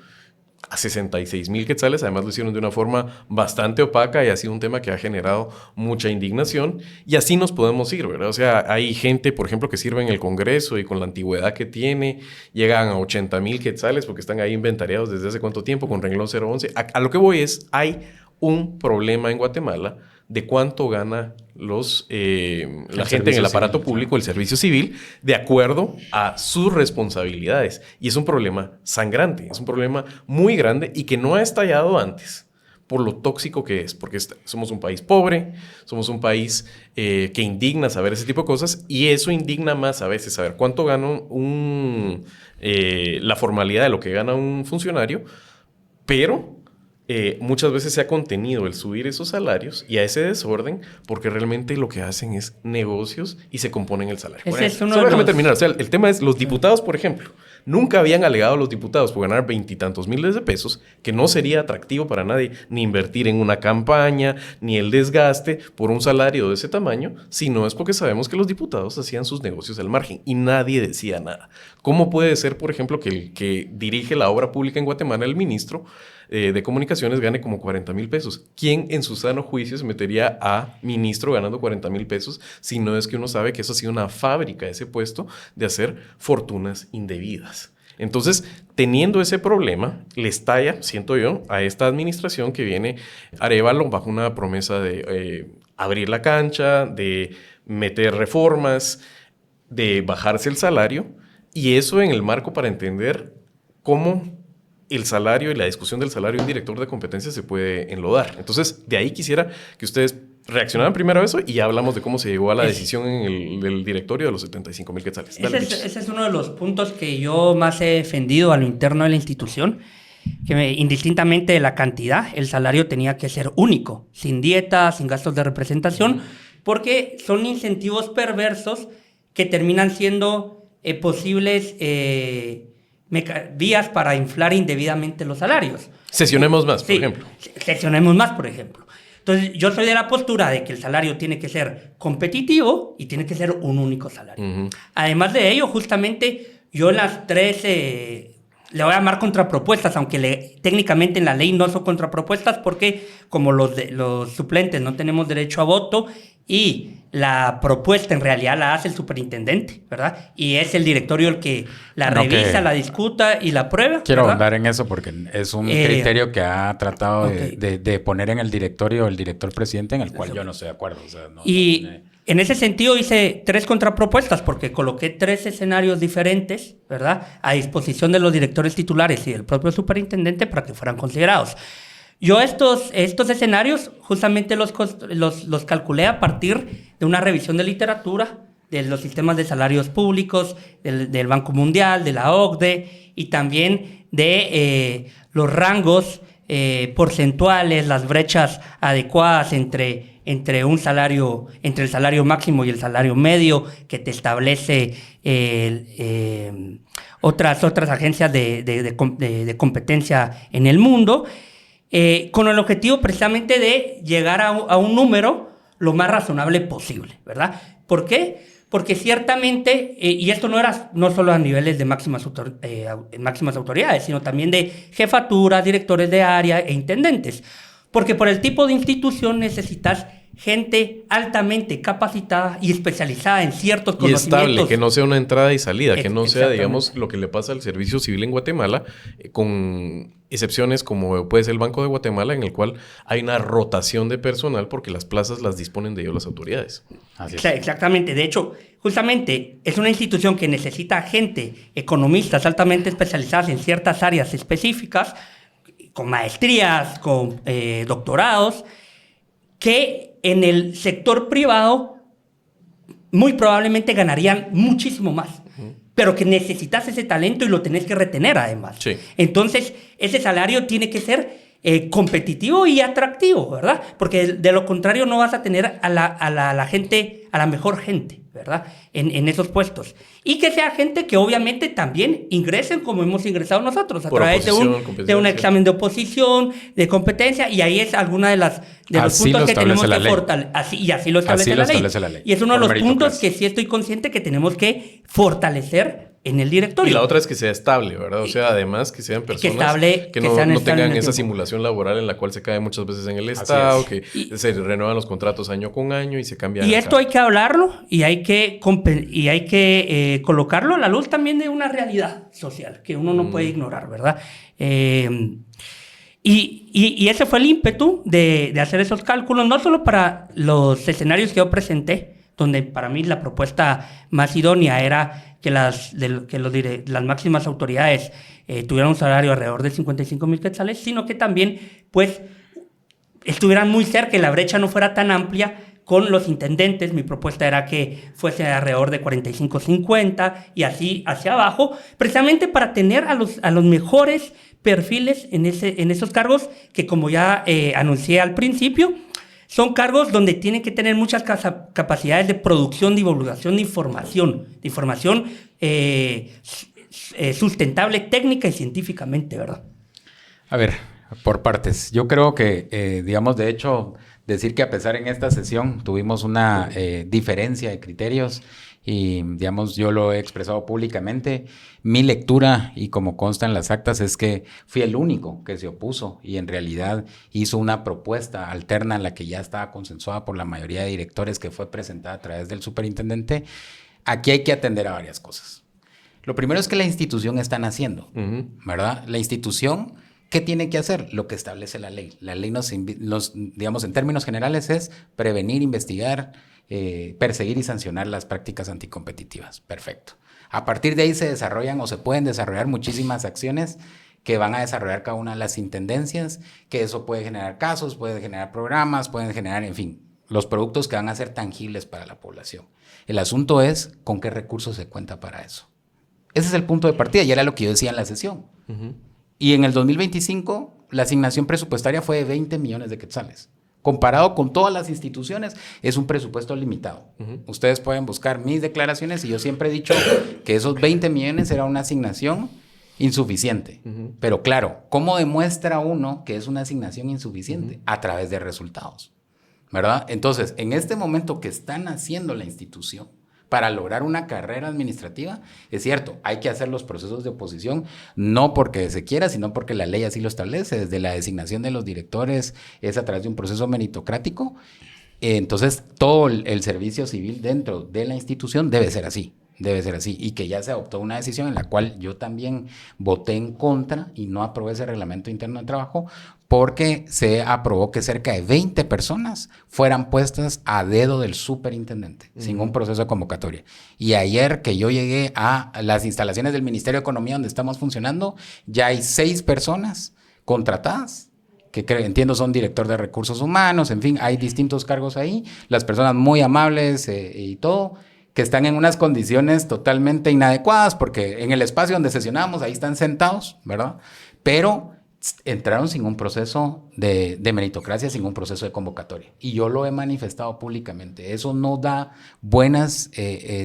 a 66,000 quetzales. Además lo hicieron de una forma bastante opaca y ha sido un tema que ha generado mucha indignación. Y así nos podemos ir, ¿verdad? O sea, hay gente, por ejemplo, que sirve en el Congreso y con la antigüedad que tiene, llegan a 80,000 quetzales porque están ahí inventariados desde hace cuánto tiempo con renglón 011. A lo que voy es, hay un problema en Guatemala de cuánto gana la gente en el aparato público, el servicio civil, de acuerdo a sus responsabilidades. Y es un problema sangrante, es un problema muy grande y que no ha estallado antes por lo tóxico que es, porque somos un país pobre, somos un país que indigna saber ese tipo de cosas, y eso indigna más a veces saber cuánto gana la formalidad de lo que gana un funcionario, pero muchas veces se ha contenido el subir esos salarios y a ese desorden porque realmente lo que hacen es negocios y se componen el salario. Solo déjame terminar. O sea, el tema es los diputados, por ejemplo. Nunca habían alegado a los diputados por ganar 20 y tantos miles de pesos que no sería atractivo para nadie ni invertir en una campaña, ni el desgaste por un salario de ese tamaño, sino es porque sabemos que los diputados hacían sus negocios al margen y nadie decía nada. ¿Cómo puede ser, por ejemplo, que el que dirige la obra pública en Guatemala, el ministro de comunicaciones, gane como 40,000 pesos? ¿Quién en su sano juicio se metería a ministro ganando 40,000 pesos si no es que uno sabe que eso ha sido una fábrica, ese puesto de hacer fortunas indebidas? Entonces, teniendo ese problema, le estalla, siento yo, a esta administración que viene Arévalo bajo una promesa de abrir la cancha, de meter reformas, de bajarse el salario, y eso en el marco para entender cómo el salario y la discusión del salario del director de competencia se puede enlodar. Entonces, de ahí quisiera que ustedes reaccionaran primero a eso y ya hablamos de cómo se llegó a la decisión del directorio de los 75,000 quetzales. Ese es uno de los puntos que yo más he defendido a lo interno de la institución, que indistintamente de la cantidad, el salario tenía que ser único, sin dieta, sin gastos de representación, porque son incentivos perversos que terminan siendo posibles vías para inflar indebidamente los salarios. Sesionemos más, por ejemplo. Sesionemos más, por ejemplo. Entonces, yo soy de la postura de que el salario tiene que ser competitivo y tiene que ser un único salario. Además de ello, justamente, yo en las tres le voy a llamar contrapropuestas, aunque técnicamente en la ley no son contrapropuestas porque como los suplentes no tenemos derecho a voto y la propuesta en realidad la hace el superintendente, ¿verdad? Y es el directorio el que la revisa, la discuta y la aprueba. Quiero ¿verdad? ahondar en eso porque es un criterio que ha tratado okay. de poner en el directorio el director presidente, en el cual yo no estoy de acuerdo. O sea, en ese sentido hice 3 contrapropuestas porque coloqué 3 escenarios diferentes, ¿verdad? A disposición de los directores titulares y del propio superintendente para que fueran considerados. Yo estos escenarios justamente los calculé a partir de una revisión de literatura, de los sistemas de salarios públicos, del Banco Mundial, de la OCDE y también de los rangos porcentuales, las brechas adecuadas entre el salario máximo y el salario medio que te establece otras agencias de competencia en el mundo, con el objetivo precisamente de llegar a un número lo más razonable posible, ¿verdad? ¿Por qué? Porque ciertamente, y esto no solo a niveles de máximas autoridades, sino también de jefaturas, directores de área e intendentes. Porque por el tipo de institución necesitas gente altamente capacitada y especializada en ciertos conocimientos. Y estable, que no sea una entrada y salida, que no sea, digamos, lo que le pasa al servicio civil en Guatemala, con excepciones como puede ser el Banco de Guatemala, en el cual hay una rotación de personal porque las plazas las disponen de ellos las autoridades. Así es. Exactamente. De hecho, justamente es una institución que necesita gente, economistas altamente especializadas en ciertas áreas específicas, con maestrías, con doctorados, que en el sector privado muy probablemente ganarían muchísimo más, pero que necesitas ese talento y lo tenés que retener además. Sí. Entonces, ese salario tiene que ser competitivo y atractivo, ¿verdad? Porque de lo contrario no vas a tener a la gente, a la mejor gente, ¿verdad? En esos puestos. Y que sea gente que obviamente también ingresen como hemos ingresado nosotros, a través de un examen de oposición, de competencia, y ahí es alguna de los puntos que tenemos que fortalecer. Así lo establece la ley. Y es uno de los puntos que sí estoy consciente que tenemos que fortalecer en el directorio. Y la otra es que sea estable, ¿verdad? O sea, además que sean personas que no tengan esa simulación laboral en la cual se cae muchas veces en el Estado, que se renuevan los contratos año con año y se cambian. Y esto hay que hablarlo y hay que colocarlo a la luz también de una realidad social que uno no puede ignorar, ¿verdad? Y ese fue el ímpetu de hacer esos cálculos, no solo para los escenarios que yo presenté, donde para mí la propuesta más idónea era que las máximas autoridades tuvieran un salario alrededor de 55,000 quetzales, sino que también pues estuvieran muy cerca y la brecha no fuera tan amplia con los intendentes. Mi propuesta era que fuese alrededor de 45-50 y así hacia abajo, precisamente para tener a los mejores perfiles en esos cargos que, como ya anuncié al principio, son cargos donde tienen que tener muchas capacidades de producción, divulgación de información sustentable técnica y científicamente, ¿verdad? A ver, por partes. Yo creo que, digamos, de hecho, decir que a pesar en esta sesión tuvimos una diferencia de criterios y, digamos, yo lo he expresado públicamente. Mi lectura, y como consta en las actas, es que fui el único que se opuso y en realidad hizo una propuesta alterna a la que ya estaba consensuada por la mayoría de directores, que fue presentada a través del superintendente. Aquí hay que atender a varias cosas. Lo primero es que la institución está naciendo, ¿verdad? La institución, ¿qué tiene que hacer? Lo que establece la ley. La ley digamos, en términos generales, es prevenir, investigar, perseguir y sancionar las prácticas anticompetitivas. Perfecto. A partir de ahí se desarrollan o se pueden desarrollar muchísimas acciones que van a desarrollar cada una de las intendencias, que eso puede generar casos, puede generar programas, pueden generar, en fin, los productos que van a ser tangibles para la población. El asunto es con qué recursos se cuenta para eso. Ese es el punto de partida y era lo que yo decía en la sesión. Y en el 2025 la asignación presupuestaria fue de 20 millones de quetzales. Comparado con todas las instituciones, es un presupuesto limitado. Ustedes pueden buscar mis declaraciones y yo siempre he dicho que esos 20 millones era una asignación insuficiente. Pero claro, ¿cómo demuestra uno que es una asignación insuficiente? A través de resultados, ¿verdad? Entonces, en este momento que están haciendo la institución, para lograr una carrera administrativa, es cierto, hay que hacer los procesos de oposición, no porque se quiera, sino porque la ley así lo establece, desde la designación de los directores es a través de un proceso meritocrático. Entonces, todo el servicio civil dentro de la institución debe ser así, y que ya se adoptó una decisión en la cual yo también voté en contra y no aprobé ese reglamento interno de trabajo, porque se aprobó que cerca de 20 personas fueran puestas a dedo del superintendente, sin un proceso de convocatoria. Y ayer que yo llegué a las instalaciones del Ministerio de Economía donde estamos funcionando, ya hay 6 personas contratadas, que entiendo son director de recursos humanos, en fin, hay distintos cargos ahí, las personas muy amables y todo, que están en unas condiciones totalmente inadecuadas, porque en el espacio donde sesionamos, ahí están sentados, ¿verdad? Pero entraron sin un proceso de meritocracia, sin un proceso de convocatoria. Y yo lo he manifestado públicamente. Eso no da buenas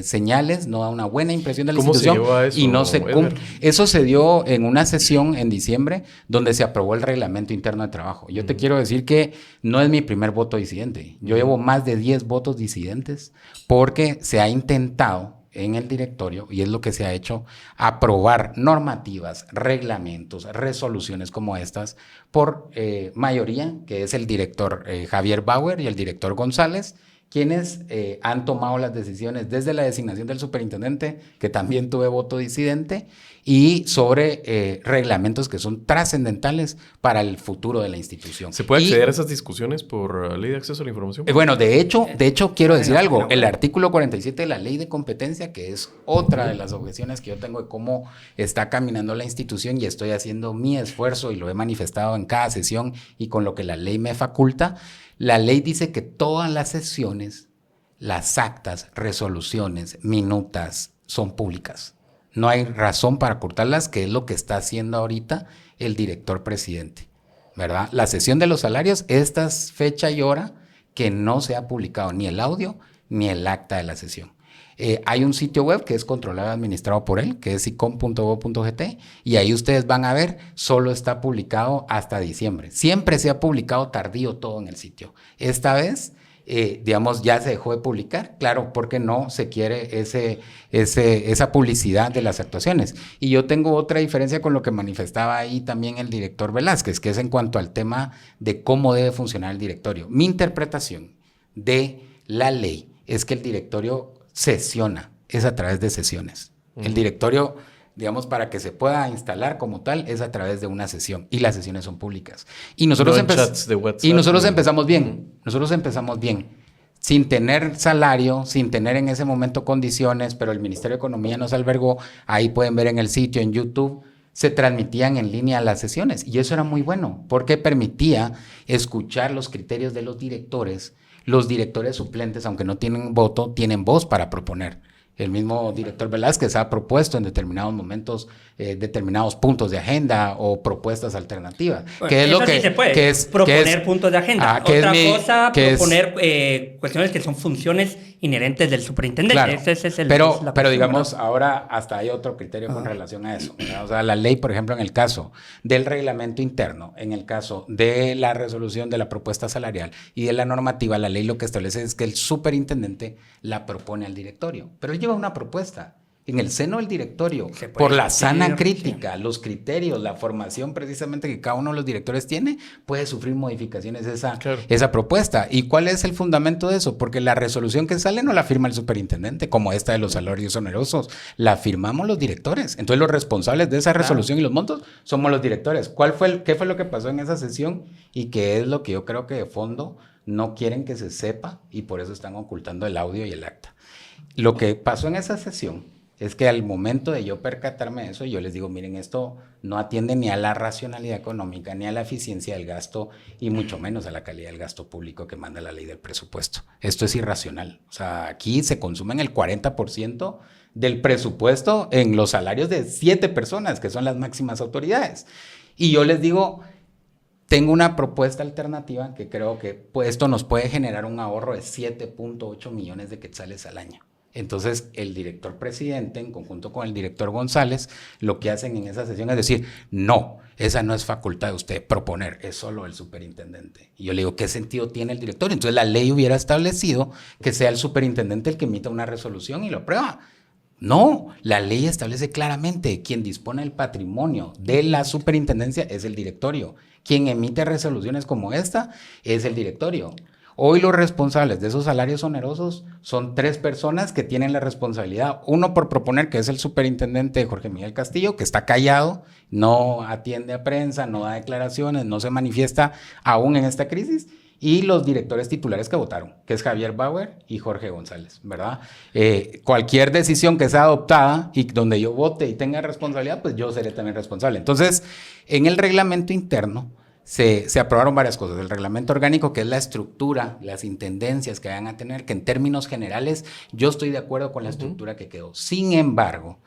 señales, no da una buena impresión de la institución. ¿Cómo se llevó a eso, y no se cumple. Eso se dio en una sesión en diciembre donde se aprobó el reglamento interno de trabajo. Yo te quiero decir que no es mi primer voto disidente. Yo llevo más de 10 votos disidentes porque se ha intentado en el directorio, y es lo que se ha hecho, aprobar normativas, reglamentos, resoluciones como estas por mayoría, que es el director Javier Bauer y el director González, quienes han tomado las decisiones desde la designación del superintendente, que también tuve voto disidente, y sobre reglamentos que son trascendentales para el futuro de la institución. ¿Se puede acceder a esas discusiones por ley de acceso a la información? Bueno, de hecho quiero decir algo. El artículo 47 de la ley de competencia, que es otra de las objeciones que yo tengo de cómo está caminando la institución, y estoy haciendo mi esfuerzo y lo he manifestado en cada sesión y con lo que la ley me faculta. La ley dice que todas las sesiones, las actas, resoluciones, minutas, son públicas. No hay razón para ocultarlas, que es lo que está haciendo ahorita el director presidente, ¿verdad? La sesión de los salarios, esta es fecha y hora que no se ha publicado ni el audio ni el acta de la sesión. Hay un sitio web que es controlado y administrado por él, que es icom.go.gt, y ahí ustedes van a ver, solo está publicado hasta diciembre. Siempre se ha publicado tardío todo en el sitio. Esta vez, digamos, ya se dejó de publicar, claro, porque no se quiere esa publicidad de las actuaciones. Y yo tengo otra diferencia con lo que manifestaba ahí también el director Velázquez, que es en cuanto al tema de cómo debe funcionar el directorio. Mi interpretación de la ley es que el directorio sesiona, es a través de sesiones. El directorio, digamos, para que se pueda instalar como tal, es a través de una sesión, y las sesiones son públicas. Y nosotros, chats de WhatsApp, empezamos bien, sin tener salario, sin tener en ese momento condiciones, pero el Ministerio de Economía nos albergó. Ahí pueden ver en el sitio, en YouTube, se transmitían en línea las sesiones, y eso era muy bueno, porque permitía escuchar los criterios de los directores. Los directores suplentes, aunque no tienen voto, tienen voz para proponer. El mismo director Velázquez ha propuesto en determinados momentos determinados puntos de agenda o propuestas alternativas. Bueno, que es eso lo que sí se puede, que es, proponer que es, puntos de agenda. Otra cosa, proponer cuestiones que son funciones inherentes del superintendente. Claro, Ese es pero digamos, ahora hasta hay otro criterio con relación a eso, ¿verdad? O sea, la ley, por ejemplo, en el caso del reglamento interno, en el caso de la resolución de la propuesta salarial y de la normativa, la ley lo que establece es que el superintendente la propone al directorio, pero él lleva una propuesta en el seno del directorio, por la sana crítica, los criterios, la formación precisamente que cada uno de los directores tiene, puede sufrir modificaciones esa propuesta. ¿Y cuál es el fundamento de eso? Porque la resolución que sale no la firma el superintendente, como esta de los salarios onerosos, la firmamos los directores. Entonces los responsables de esa resolución y los montos somos los directores. ¿Qué fue lo que pasó en esa sesión? Y qué es lo que yo creo que de fondo no quieren que se sepa, y por eso están ocultando el audio y el acta. Lo que pasó en esa sesión es que al momento de yo percatarme de eso, yo les digo, miren, esto no atiende ni a la racionalidad económica, ni a la eficiencia del gasto, y mucho menos a la calidad del gasto público que manda la ley del presupuesto. Esto es irracional. O sea, aquí se consumen el 40% del presupuesto en los salarios de 7 personas, que son las máximas autoridades. Y yo les digo, tengo una propuesta alternativa que creo que esto nos puede generar un ahorro de 7.8 millones de quetzales al año. Entonces, el director presidente, en conjunto con el director González, lo que hacen en esa sesión es decir, no, esa no es facultad de usted proponer, es solo el superintendente. Y yo le digo, ¿qué sentido tiene el director? Entonces, la ley hubiera establecido que sea el superintendente el que emita una resolución y lo aprueba. No, la ley establece claramente quien dispone del patrimonio de la superintendencia es el directorio. Quien emite resoluciones como esta es el directorio. Hoy los responsables de esos salarios onerosos son 3 personas que tienen la responsabilidad. Uno por proponer, que es el superintendente Jorge Miguel Castillo, que está callado, no atiende a prensa, no da declaraciones, no se manifiesta aún en esta crisis. Y los directores titulares que votaron, que es Javier Bauer y Jorge González, ¿verdad? Cualquier decisión que sea adoptada y donde yo vote y tenga responsabilidad, pues yo seré también responsable. Entonces, en el reglamento interno se aprobaron varias cosas. El reglamento orgánico, que es la estructura, las intendencias que van a tener, que en términos generales yo estoy de acuerdo con la estructura que quedó. Sin embargo,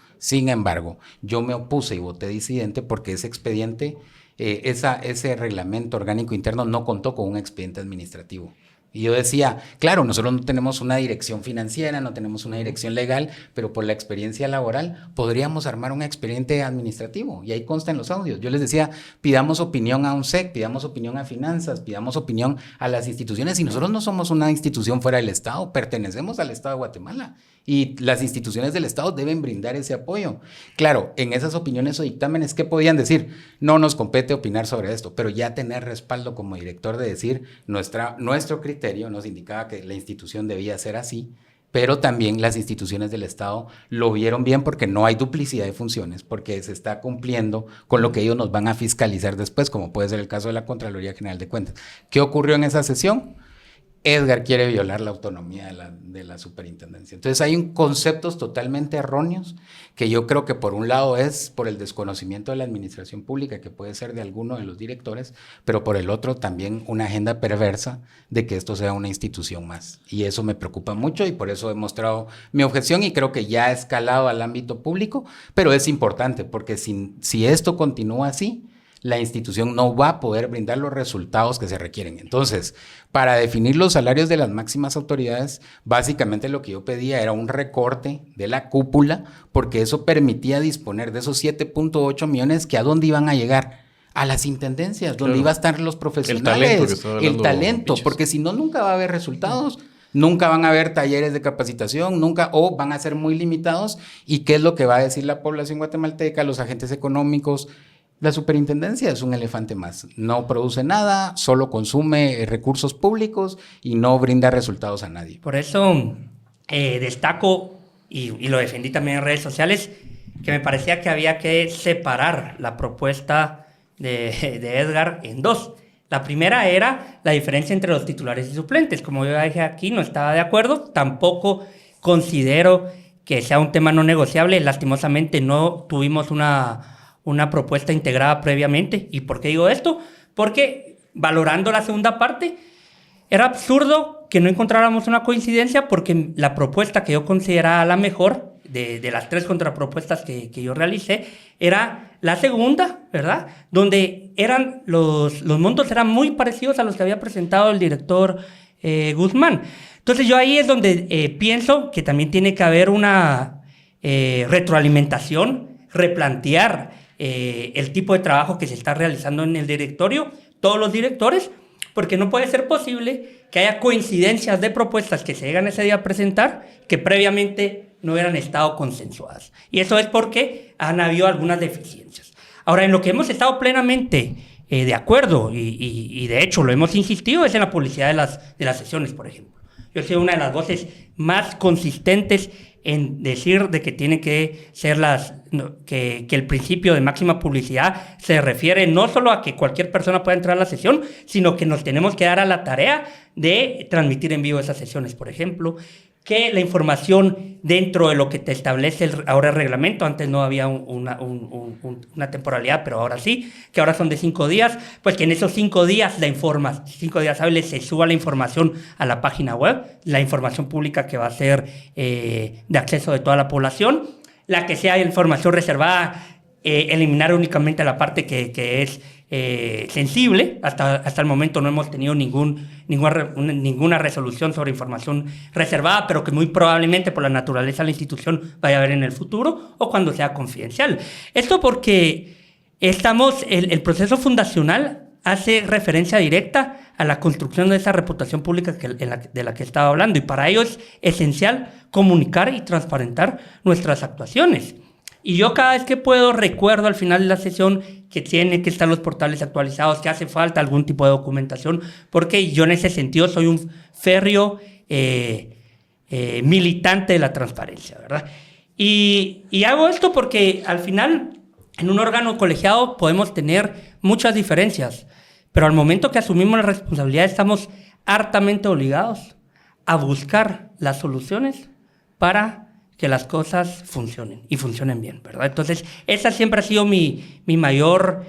yo me opuse y voté disidente porque ese expediente... ese reglamento orgánico interno no contó con un expediente administrativo. Y yo decía, claro, nosotros no tenemos una dirección financiera, no tenemos una dirección legal, pero por la experiencia laboral podríamos armar un expediente administrativo. Y ahí consta en los audios. Yo les decía, pidamos opinión a UNSEC, pidamos opinión a finanzas, pidamos opinión a las instituciones. Y nosotros no somos una institución fuera del Estado, pertenecemos al Estado de Guatemala. Y las instituciones del Estado deben brindar ese apoyo. Claro, en esas opiniones o dictámenes, ¿qué podían decir? No nos compete opinar sobre esto, pero ya tener respaldo como director de decir, nuestro criterio nos indicaba que la institución debía ser así, pero también las instituciones del Estado lo vieron bien porque no hay duplicidad de funciones, porque se está cumpliendo con lo que ellos nos van a fiscalizar después, como puede ser el caso de la Contraloría General de Cuentas. ¿Qué ocurrió en esa sesión? Edgar quiere violar la autonomía de la superintendencia. Entonces hay conceptos totalmente erróneos que yo creo que por un lado es por el desconocimiento de la administración pública, que puede ser de alguno de los directores, pero por el otro también una agenda perversa de que esto sea una institución más. Y eso me preocupa mucho y por eso he mostrado mi objeción y creo que ya ha escalado al ámbito público, pero es importante porque si esto continúa así, la institución no va a poder brindar los resultados que se requieren. Entonces, para definir los salarios de las máximas autoridades, básicamente lo que yo pedía era un recorte de la cúpula, porque eso permitía disponer de esos 7.8 millones que a dónde iban a llegar. A las intendencias, donde iba a estar los profesionales, el talento, porque si no, nunca va a haber resultados. Nunca van a haber talleres de capacitación, o van a ser muy limitados. ¿Y qué es lo que va a decir la población guatemalteca, los agentes económicos? La superintendencia es un elefante más. No produce nada, solo consume recursos públicos y no brinda resultados a nadie. Por eso destaco, y lo defendí también en redes sociales, que me parecía que había que separar la propuesta de Edgar en 2. La primera era la diferencia entre los titulares y suplentes. Como yo dije aquí, no estaba de acuerdo. Tampoco considero que sea un tema no negociable. Lastimosamente no tuvimos una propuesta integrada previamente. ¿Y por qué digo esto? Porque valorando la segunda parte, era absurdo que no encontráramos una coincidencia porque la propuesta que yo consideraba la mejor de las 3 contrapropuestas que yo realicé era la segunda, ¿verdad? Donde los montos eran muy parecidos a los que había presentado el director Guzmán. Entonces yo ahí es donde pienso que también tiene que haber una retroalimentación, replantear el tipo de trabajo que se está realizando en el directorio, todos los directores, porque no puede ser posible que haya coincidencias de propuestas que se llegan ese día a presentar que previamente no hubieran estado consensuadas. Y eso es porque han habido algunas deficiencias. Ahora, en lo que hemos estado plenamente de acuerdo y de hecho lo hemos insistido es en la publicidad de las sesiones, por ejemplo. Yo soy una de las voces más consistentes en decir de que tiene que ser que el principio de máxima publicidad se refiere no solo a que cualquier persona pueda entrar a la sesión, sino que nos tenemos que dar a la tarea de transmitir en vivo esas sesiones, por ejemplo, que la información dentro de lo que te establece ahora el reglamento, antes no había una temporalidad, pero ahora sí, que ahora son de 5 días, pues que en esos 5 días 5 días hábiles se suba la información a la página web, la información pública que va a ser de acceso de toda la población, la que sea información reservada, eliminar únicamente la parte que es sensible. Hasta el momento no hemos tenido ninguna resolución sobre información reservada, pero que muy probablemente por la naturaleza de la institución vaya a haber en el futuro o cuando sea confidencial. Esto porque el proceso fundacional hace referencia directa a la construcción de esa reputación pública de la que estaba hablando, y para ello es esencial comunicar y transparentar nuestras actuaciones. Y yo cada vez que puedo recuerdo al final de la sesión que tienen que estar los portales actualizados, que hace falta algún tipo de documentación, porque yo en ese sentido soy un férreo militante de la transparencia, ¿verdad? Y hago esto porque al final en un órgano colegiado podemos tener muchas diferencias, pero al momento que asumimos la responsabilidad estamos hartamente obligados a buscar las soluciones para que las cosas funcionen y funcionen bien, ¿verdad? Entonces, esa siempre ha sido mi mayor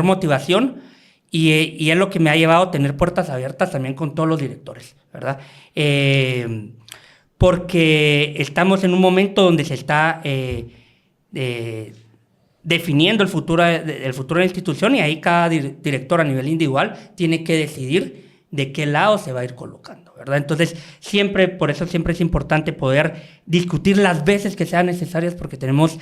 motivación y es lo que me ha llevado a tener puertas abiertas también con todos los directores, ¿verdad? Porque estamos en un momento donde se está definiendo el futuro de la institución, y ahí cada director a nivel individual tiene que decidir de qué lado se va a ir colocando, ¿verdad? Entonces, por eso siempre es importante poder discutir las veces que sean necesarias, porque tenemos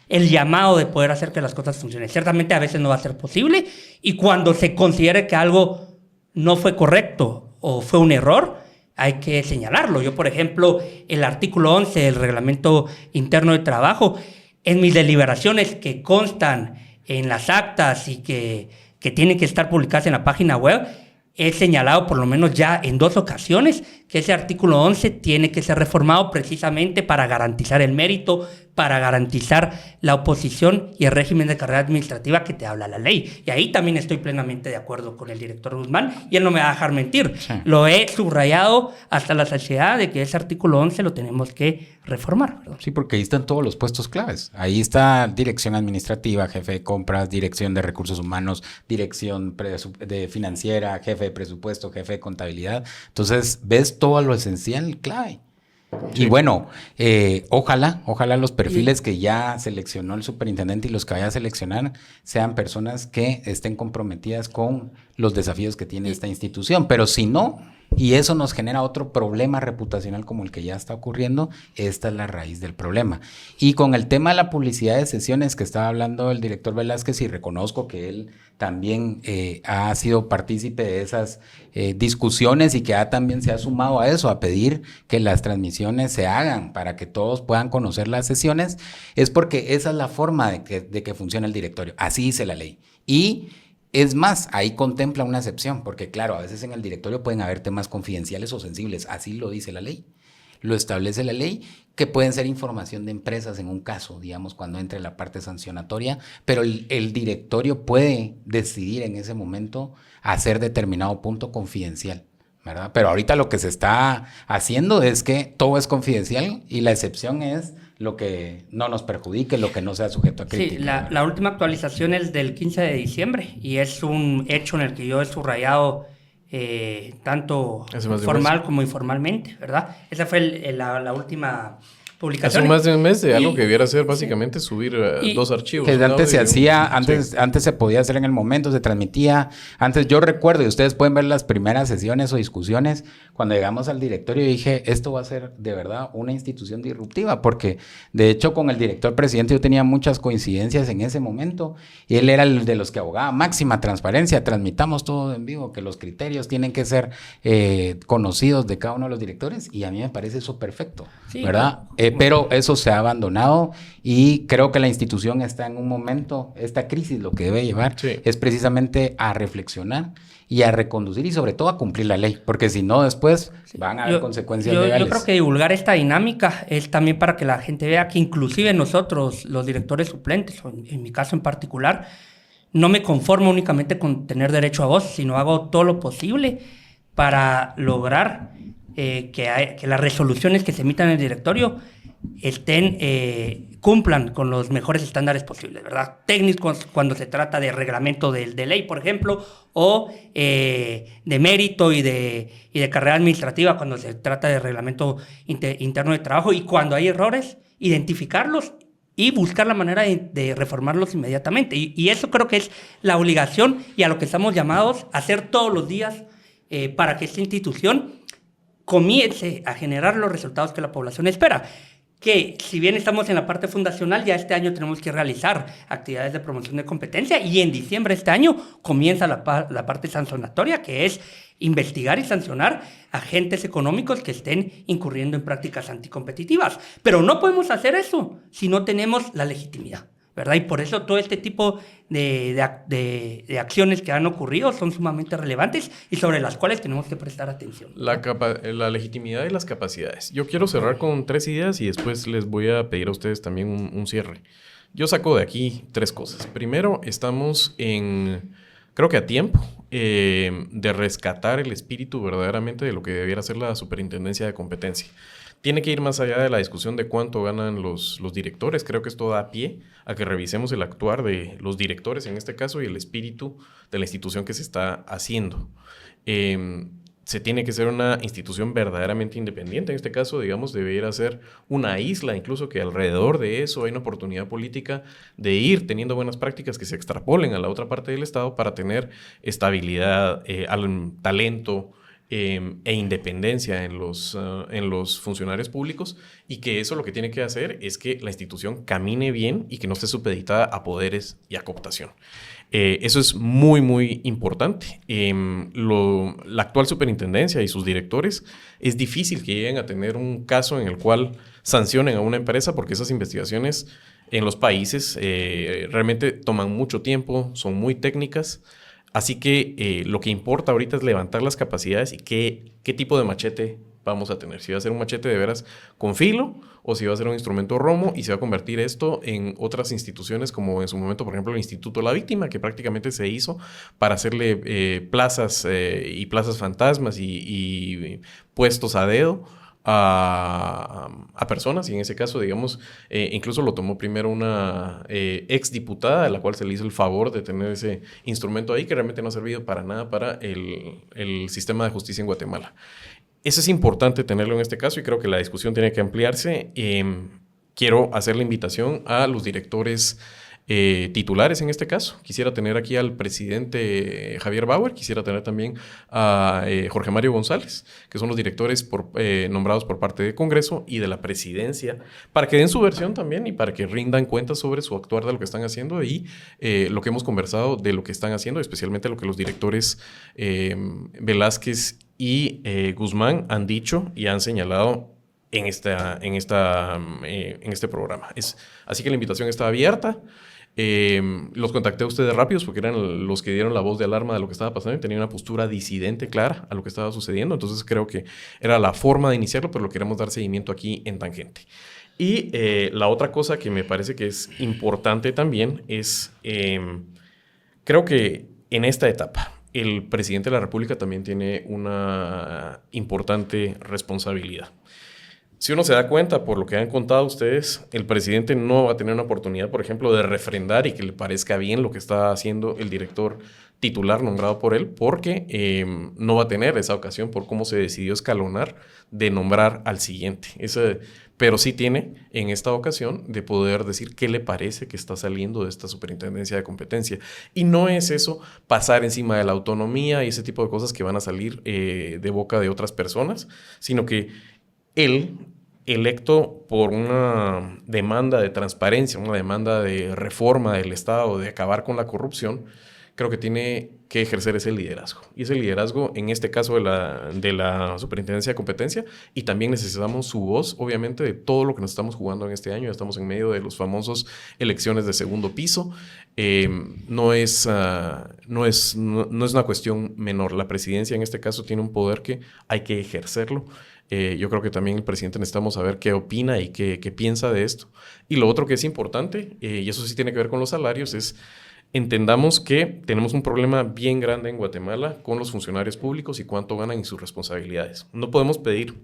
el llamado de poder hacer que las cosas funcionen. Ciertamente a veces no va a ser posible, y cuando se considere que algo no fue correcto o fue un error, hay que señalarlo. Yo, por ejemplo, el artículo 11 del Reglamento Interno de Trabajo, en mis deliberaciones que constan en las actas y que tienen que estar publicadas en la página web, he señalado por lo menos ya en 2 ocasiones que ese artículo 11 tiene que ser reformado precisamente para garantizar el mérito, para garantizar la oposición y el régimen de carrera administrativa que te habla la ley. Y ahí también estoy plenamente de acuerdo con el director Guzmán, y él no me va a dejar mentir. Sí. Lo he subrayado hasta la saciedad de que ese artículo 11 lo tenemos que reformar, ¿verdad? Sí, porque ahí están todos los puestos claves. Ahí está dirección administrativa, jefe de compras, dirección de recursos humanos, dirección de financiera, jefe de presupuesto, jefe de contabilidad. Entonces, ves todo lo esencial clave. Sí. Y bueno, ojalá los perfiles que ya seleccionó el superintendente y los que vaya a seleccionar sean personas que estén comprometidas con los desafíos que tiene esta institución. Pero si no, y eso nos genera otro problema reputacional como el que ya está ocurriendo, esta es la raíz del problema. Y con el tema de la publicidad de sesiones que estaba hablando el director Velázquez, y reconozco que él también ha sido partícipe de esas discusiones, y que también se ha sumado a eso, a pedir que las transmisiones se hagan para que todos puedan conocer las sesiones, es porque esa es la forma de que funcione el directorio. Así dice la ley. Y es más, ahí contempla una excepción, porque claro, a veces en el directorio pueden haber temas confidenciales o sensibles, así lo dice la ley, lo establece la ley, que pueden ser información de empresas en un caso, digamos, cuando entre la parte sancionatoria, pero el directorio puede decidir en ese momento hacer determinado punto confidencial, ¿verdad? Pero ahorita lo que se está haciendo es que todo es confidencial, y la excepción es lo que no nos perjudique, lo que no sea sujeto a crítica. Sí, la última actualización es del 15 de diciembre y es un hecho en el que yo he subrayado tanto formal como informalmente, ¿verdad? Esa fue la última publicación. Hace más de un mes de algo que debiera ser básicamente subir 2 archivos. Que antes se hacía, antes se podía hacer en el momento, se transmitía. Antes yo recuerdo, y ustedes pueden ver las primeras sesiones o discusiones, cuando llegamos al directorio dije, esto va a ser de verdad una institución disruptiva, porque de hecho con el director presidente yo tenía muchas coincidencias en ese momento, y él era el de los que abogaba máxima transparencia, transmitamos todo en vivo, que los criterios tienen que ser conocidos de cada uno de los directores, y a mí me parece eso perfecto, sí, ¿verdad? Pero eso se ha abandonado, y creo que la institución está en un momento, esta crisis lo que debe llevar es precisamente a reflexionar y a reconducir, y sobre todo a cumplir la ley, porque si no después van a haber consecuencias legales. Yo creo que divulgar esta dinámica es también para que la gente vea que inclusive nosotros, los directores suplentes, o en mi caso en particular, no me conformo únicamente con tener derecho a voz, sino hago todo lo posible para lograr que las resoluciones que se emitan en el directorio cumplan con los mejores estándares posibles, ¿verdad? Técnicos cuando se trata de reglamento de ley, por ejemplo, o de mérito y de carrera administrativa cuando se trata de reglamento interno de trabajo, y cuando hay errores, identificarlos y buscar la manera de reformarlos inmediatamente. Y eso creo que es la obligación y a lo que estamos llamados a hacer todos los días para que esta institución comience a generar los resultados que la población espera. Que si bien estamos en la parte fundacional, ya este año tenemos que realizar actividades de promoción de competencia y en diciembre de este año comienza la parte sancionatoria, que es investigar y sancionar agentes económicos que estén incurriendo en prácticas anticompetitivas. Pero no podemos hacer eso si no tenemos la legitimidad, ¿verdad? Y por eso todo este tipo de acciones que han ocurrido son sumamente relevantes y sobre las cuales tenemos que prestar atención. La legitimidad y las capacidades. Yo quiero cerrar con 3 ideas y después les voy a pedir a ustedes también un cierre. Yo saco de aquí 3 cosas. Primero, estamos creo que a tiempo de rescatar el espíritu verdaderamente de lo que debiera ser la superintendencia de competencia. Tiene que ir más allá de la discusión de cuánto ganan los directores. Creo que esto da pie a que revisemos el actuar de los directores en este caso y el espíritu de la institución que se está haciendo. Se tiene que ser una institución verdaderamente independiente. En este caso, digamos, debería ser una isla, incluso que alrededor de eso hay una oportunidad política de ir teniendo buenas prácticas que se extrapolen a la otra parte del Estado para tener estabilidad, talento, e independencia en los funcionarios públicos, y que eso lo que tiene que hacer es que la institución camine bien y que no esté supeditada a poderes y a cooptación. Eso es muy, muy importante. La actual superintendencia y sus directores, es difícil que lleguen a tener un caso en el cual sancionen a una empresa, porque esas investigaciones en los países realmente toman mucho tiempo, son muy técnicas. Así que lo que importa ahorita es levantar las capacidades y qué tipo de machete vamos a tener. Si va a ser un machete de veras con filo o si va a ser un instrumento romo y se va a convertir esto en otras instituciones como en su momento, por ejemplo, el Instituto de la Víctima, que prácticamente se hizo para hacerle plazas y plazas fantasmas y puestos a dedo a personas, y en ese caso, digamos, incluso lo tomó primero una exdiputada, a la cual se le hizo el favor de tener ese instrumento ahí, que realmente no ha servido para nada para el sistema de justicia en Guatemala. Eso es importante tenerlo en este caso y creo que la discusión tiene que ampliarse. Quiero hacer la invitación a los directores titulares en este caso. Quisiera tener aquí al presidente Javier Bauer, quisiera tener también a Jorge Mario González, que son los directores nombrados por parte del Congreso y de la presidencia, para que den su versión también y para que rindan cuentas sobre su actuar de lo que están haciendo y lo que hemos conversado de lo que están haciendo, especialmente lo que los directores Velázquez y Guzmán han dicho y han señalado en este programa. Así que la invitación está abierta. Los contacté a ustedes rápidos porque eran los que dieron la voz de alarma de lo que estaba pasando y tenían una postura disidente clara a lo que estaba sucediendo. Entonces creo que era la forma de iniciarlo, pero lo queremos dar seguimiento aquí en Tangente. Y la otra cosa que me parece que es importante también es, creo que en esta etapa, el presidente de la República también tiene una importante responsabilidad. Si uno se da cuenta, por lo que han contado ustedes, el presidente no va a tener una oportunidad, por ejemplo, de refrendar y que le parezca bien lo que está haciendo el director titular nombrado por él, porque no va a tener esa ocasión por cómo se decidió escalonar de nombrar al siguiente. Pero sí tiene en esta ocasión de poder decir qué le parece que está saliendo de esta superintendencia de competencia. Y no es eso pasar encima de la autonomía y ese tipo de cosas que van a salir de boca de otras personas, sino que él, electo por una demanda de transparencia, una demanda de reforma del Estado, de acabar con la corrupción, creo que tiene que ejercer ese liderazgo. Y ese liderazgo, en este caso de la Superintendencia de Competencia, y también necesitamos su voz, obviamente, de todo lo que nos estamos jugando en este año. Ya estamos en medio de los famosos elecciones de segundo piso. No es una cuestión menor. La presidencia, en este caso, tiene un poder que hay que ejercerlo. Yo creo que también el presidente necesitamos saber qué opina y qué piensa de esto. Y lo otro que es importante, y eso sí tiene que ver con los salarios, es entendamos que tenemos un problema bien grande en Guatemala con los funcionarios públicos y cuánto ganan y sus responsabilidades. No podemos pedir,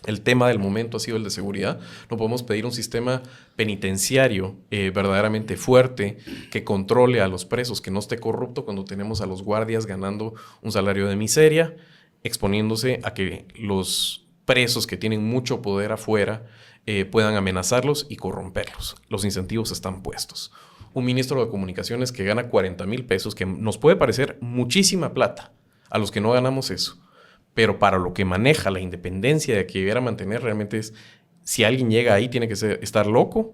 el tema del momento ha sido el de seguridad, no podemos pedir un sistema penitenciario verdaderamente fuerte que controle a los presos, que no esté corrupto cuando tenemos a los guardias ganando un salario de miseria, exponiéndose a que los presos que tienen mucho poder afuera puedan amenazarlos y corromperlos. Los incentivos están puestos. Un ministro de Comunicaciones que gana 40,000 pesos, que nos puede parecer muchísima plata a los que no ganamos eso, pero para lo que maneja la independencia de que debiera mantener realmente es, si alguien llega ahí tiene que estar loco,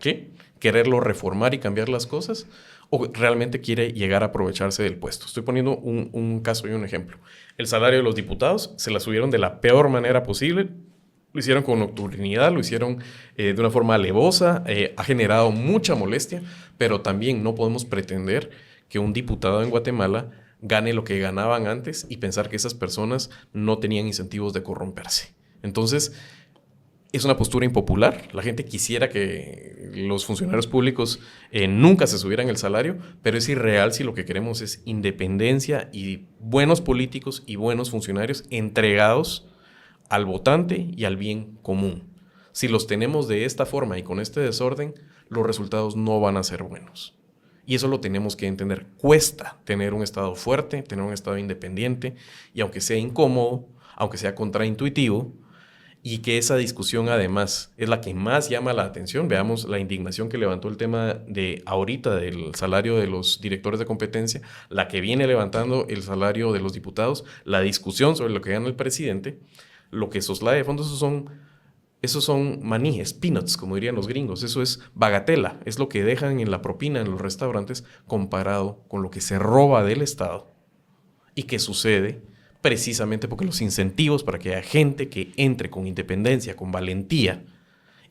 ¿sí? Quererlo reformar y cambiar las cosas, o realmente quiere llegar a aprovecharse del puesto. Estoy poniendo un caso y un ejemplo. El salario de los diputados se la subieron de la peor manera posible. Lo hicieron con nocturnidad, lo hicieron de una forma alevosa, ha generado mucha molestia, pero también no podemos pretender que un diputado en Guatemala gane lo que ganaban antes y pensar que esas personas no tenían incentivos de corromperse. Entonces, es una postura impopular. La gente quisiera que los funcionarios públicos nunca se subieran el salario, pero es irreal si lo que queremos es independencia y buenos políticos y buenos funcionarios entregados al votante y al bien común. Si los tenemos de esta forma y con este desorden, los resultados no van a ser buenos. Y eso lo tenemos que entender. Cuesta tener un Estado fuerte, tener un Estado independiente, y aunque sea incómodo, aunque sea contraintuitivo, y que esa discusión además es la que más llama la atención. Veamos la indignación que levantó el tema de ahorita del salario de los directores de competencia, la que viene levantando el salario de los diputados, la discusión sobre lo que gana el presidente. Lo que soslaye de fondo, esos son maníes, peanuts, como dirían los gringos. Eso es bagatela, es lo que dejan en la propina en los restaurantes comparado con lo que se roba del Estado y que sucede precisamente porque los incentivos para que haya gente que entre con independencia, con valentía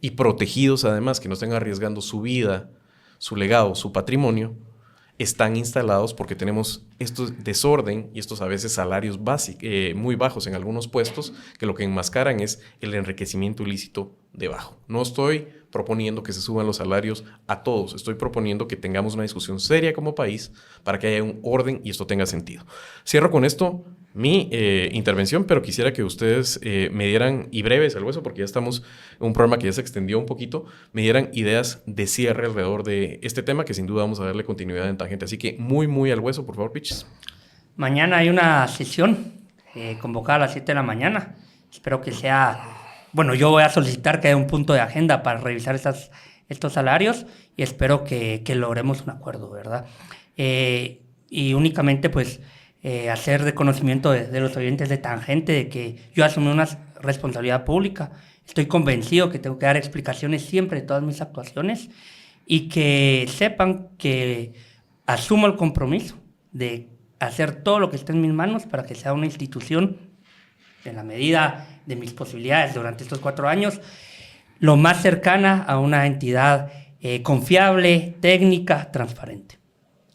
y protegidos además, que no estén arriesgando su vida, su legado, su patrimonio, están instalados porque tenemos estos desorden y estos a veces salarios muy bajos en algunos puestos que lo que enmascaran es el enriquecimiento ilícito debajo. No estoy proponiendo que se suban los salarios a todos, estoy proponiendo que tengamos una discusión seria como país para que haya un orden y esto tenga sentido. Cierro con esto mi intervención, pero quisiera que ustedes me dieran, y breves al hueso, porque ya estamos en un programa que ya se extendió un poquito, me dieran ideas de cierre alrededor de este tema, que sin duda vamos a darle continuidad en Tangente. Así que muy al hueso, por favor, Piches. Mañana hay una sesión convocada a las 7 de la mañana. Espero que sea... Bueno, yo voy a solicitar que haya un punto de agenda para revisar estos salarios y espero que logremos un acuerdo, ¿verdad? Y únicamente, pues... hacer reconocimiento de los oyentes de Tangente de que yo asumí una responsabilidad pública. Estoy convencido que tengo que dar explicaciones siempre de todas mis actuaciones y que sepan que asumo el compromiso de hacer todo lo que esté en mis manos para que sea una institución, en la medida de mis posibilidades durante estos 4 años, lo más cercana a una entidad confiable, técnica, transparente.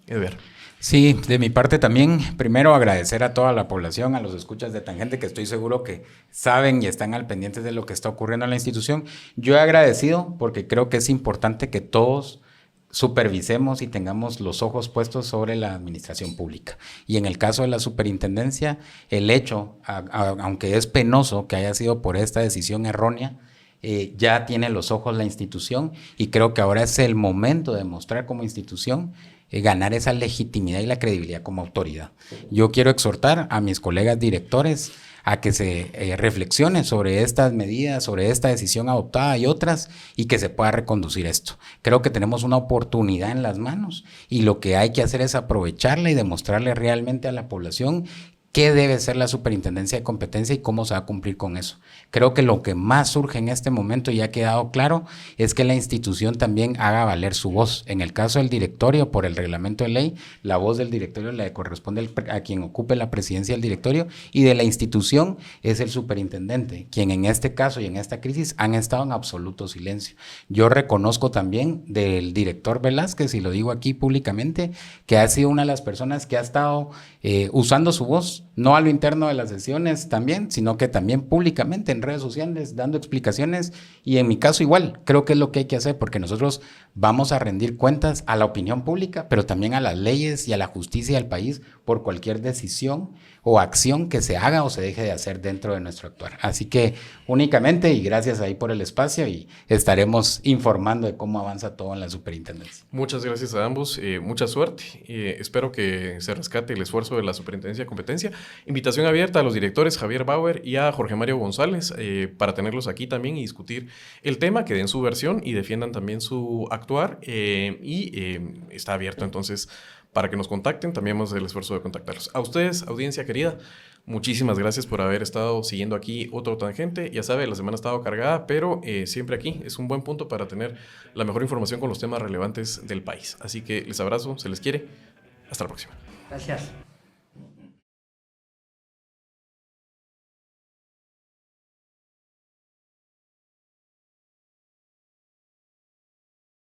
Edgar. Sí, de mi parte también, primero agradecer a toda la población, a los escuchas de Tangente, que estoy seguro que saben y están al pendiente de lo que está ocurriendo en la institución. Yo he agradecido porque creo que es importante que todos supervisemos y tengamos los ojos puestos sobre la administración pública. Y en el caso de la superintendencia, el hecho, aunque es penoso que haya sido por esta decisión errónea, ya tiene los ojos la institución y creo que ahora es el momento de mostrar como institución ganar esa legitimidad y la credibilidad como autoridad. Yo quiero exhortar a mis colegas directores a que se reflexionen sobre estas medidas, sobre esta decisión adoptada y otras, y que se pueda reconducir esto. Creo que tenemos una oportunidad en las manos y lo que hay que hacer es aprovecharla y demostrarle realmente a la población qué debe ser la superintendencia de competencia y cómo se va a cumplir con eso. Creo que lo que más surge en este momento, y ha quedado claro, es que la institución también haga valer su voz. En el caso del directorio, por el reglamento de ley, la voz del directorio le corresponde a quien ocupe la presidencia del directorio, y de la institución es el superintendente, quien en este caso y en esta crisis han estado en absoluto silencio. Yo reconozco también del director Velázquez, y lo digo aquí públicamente, que ha sido una de las personas que ha estado usando su voz, no a lo interno de las sesiones también, sino que también públicamente en redes sociales, dando explicaciones, y en mi caso igual, creo que es lo que hay que hacer, porque nosotros vamos a rendir cuentas a la opinión pública, pero también a las leyes y a la justicia del país por cualquier decisión o acción que se haga o se deje de hacer dentro de nuestro actuar. Así que únicamente, y gracias ahí por el espacio, y estaremos informando de cómo avanza todo en la superintendencia. Muchas gracias a ambos, mucha suerte. Espero que se rescate el esfuerzo de la Superintendencia de Competencia. Invitación abierta a los directores Javier Bauer y a Jorge Mario González para tenerlos aquí también y discutir el tema, que den su versión y defiendan también su actuar. Está abierto entonces para que nos contacten. También hemos el esfuerzo de contactarlos. A ustedes, audiencia querida, muchísimas gracias por haber estado siguiendo aquí otro Tangente. Ya sabe, la semana ha estado cargada, pero siempre aquí es un buen punto para tener la mejor información con los temas relevantes del país. Así que les abrazo, se les quiere. Hasta la próxima. Gracias.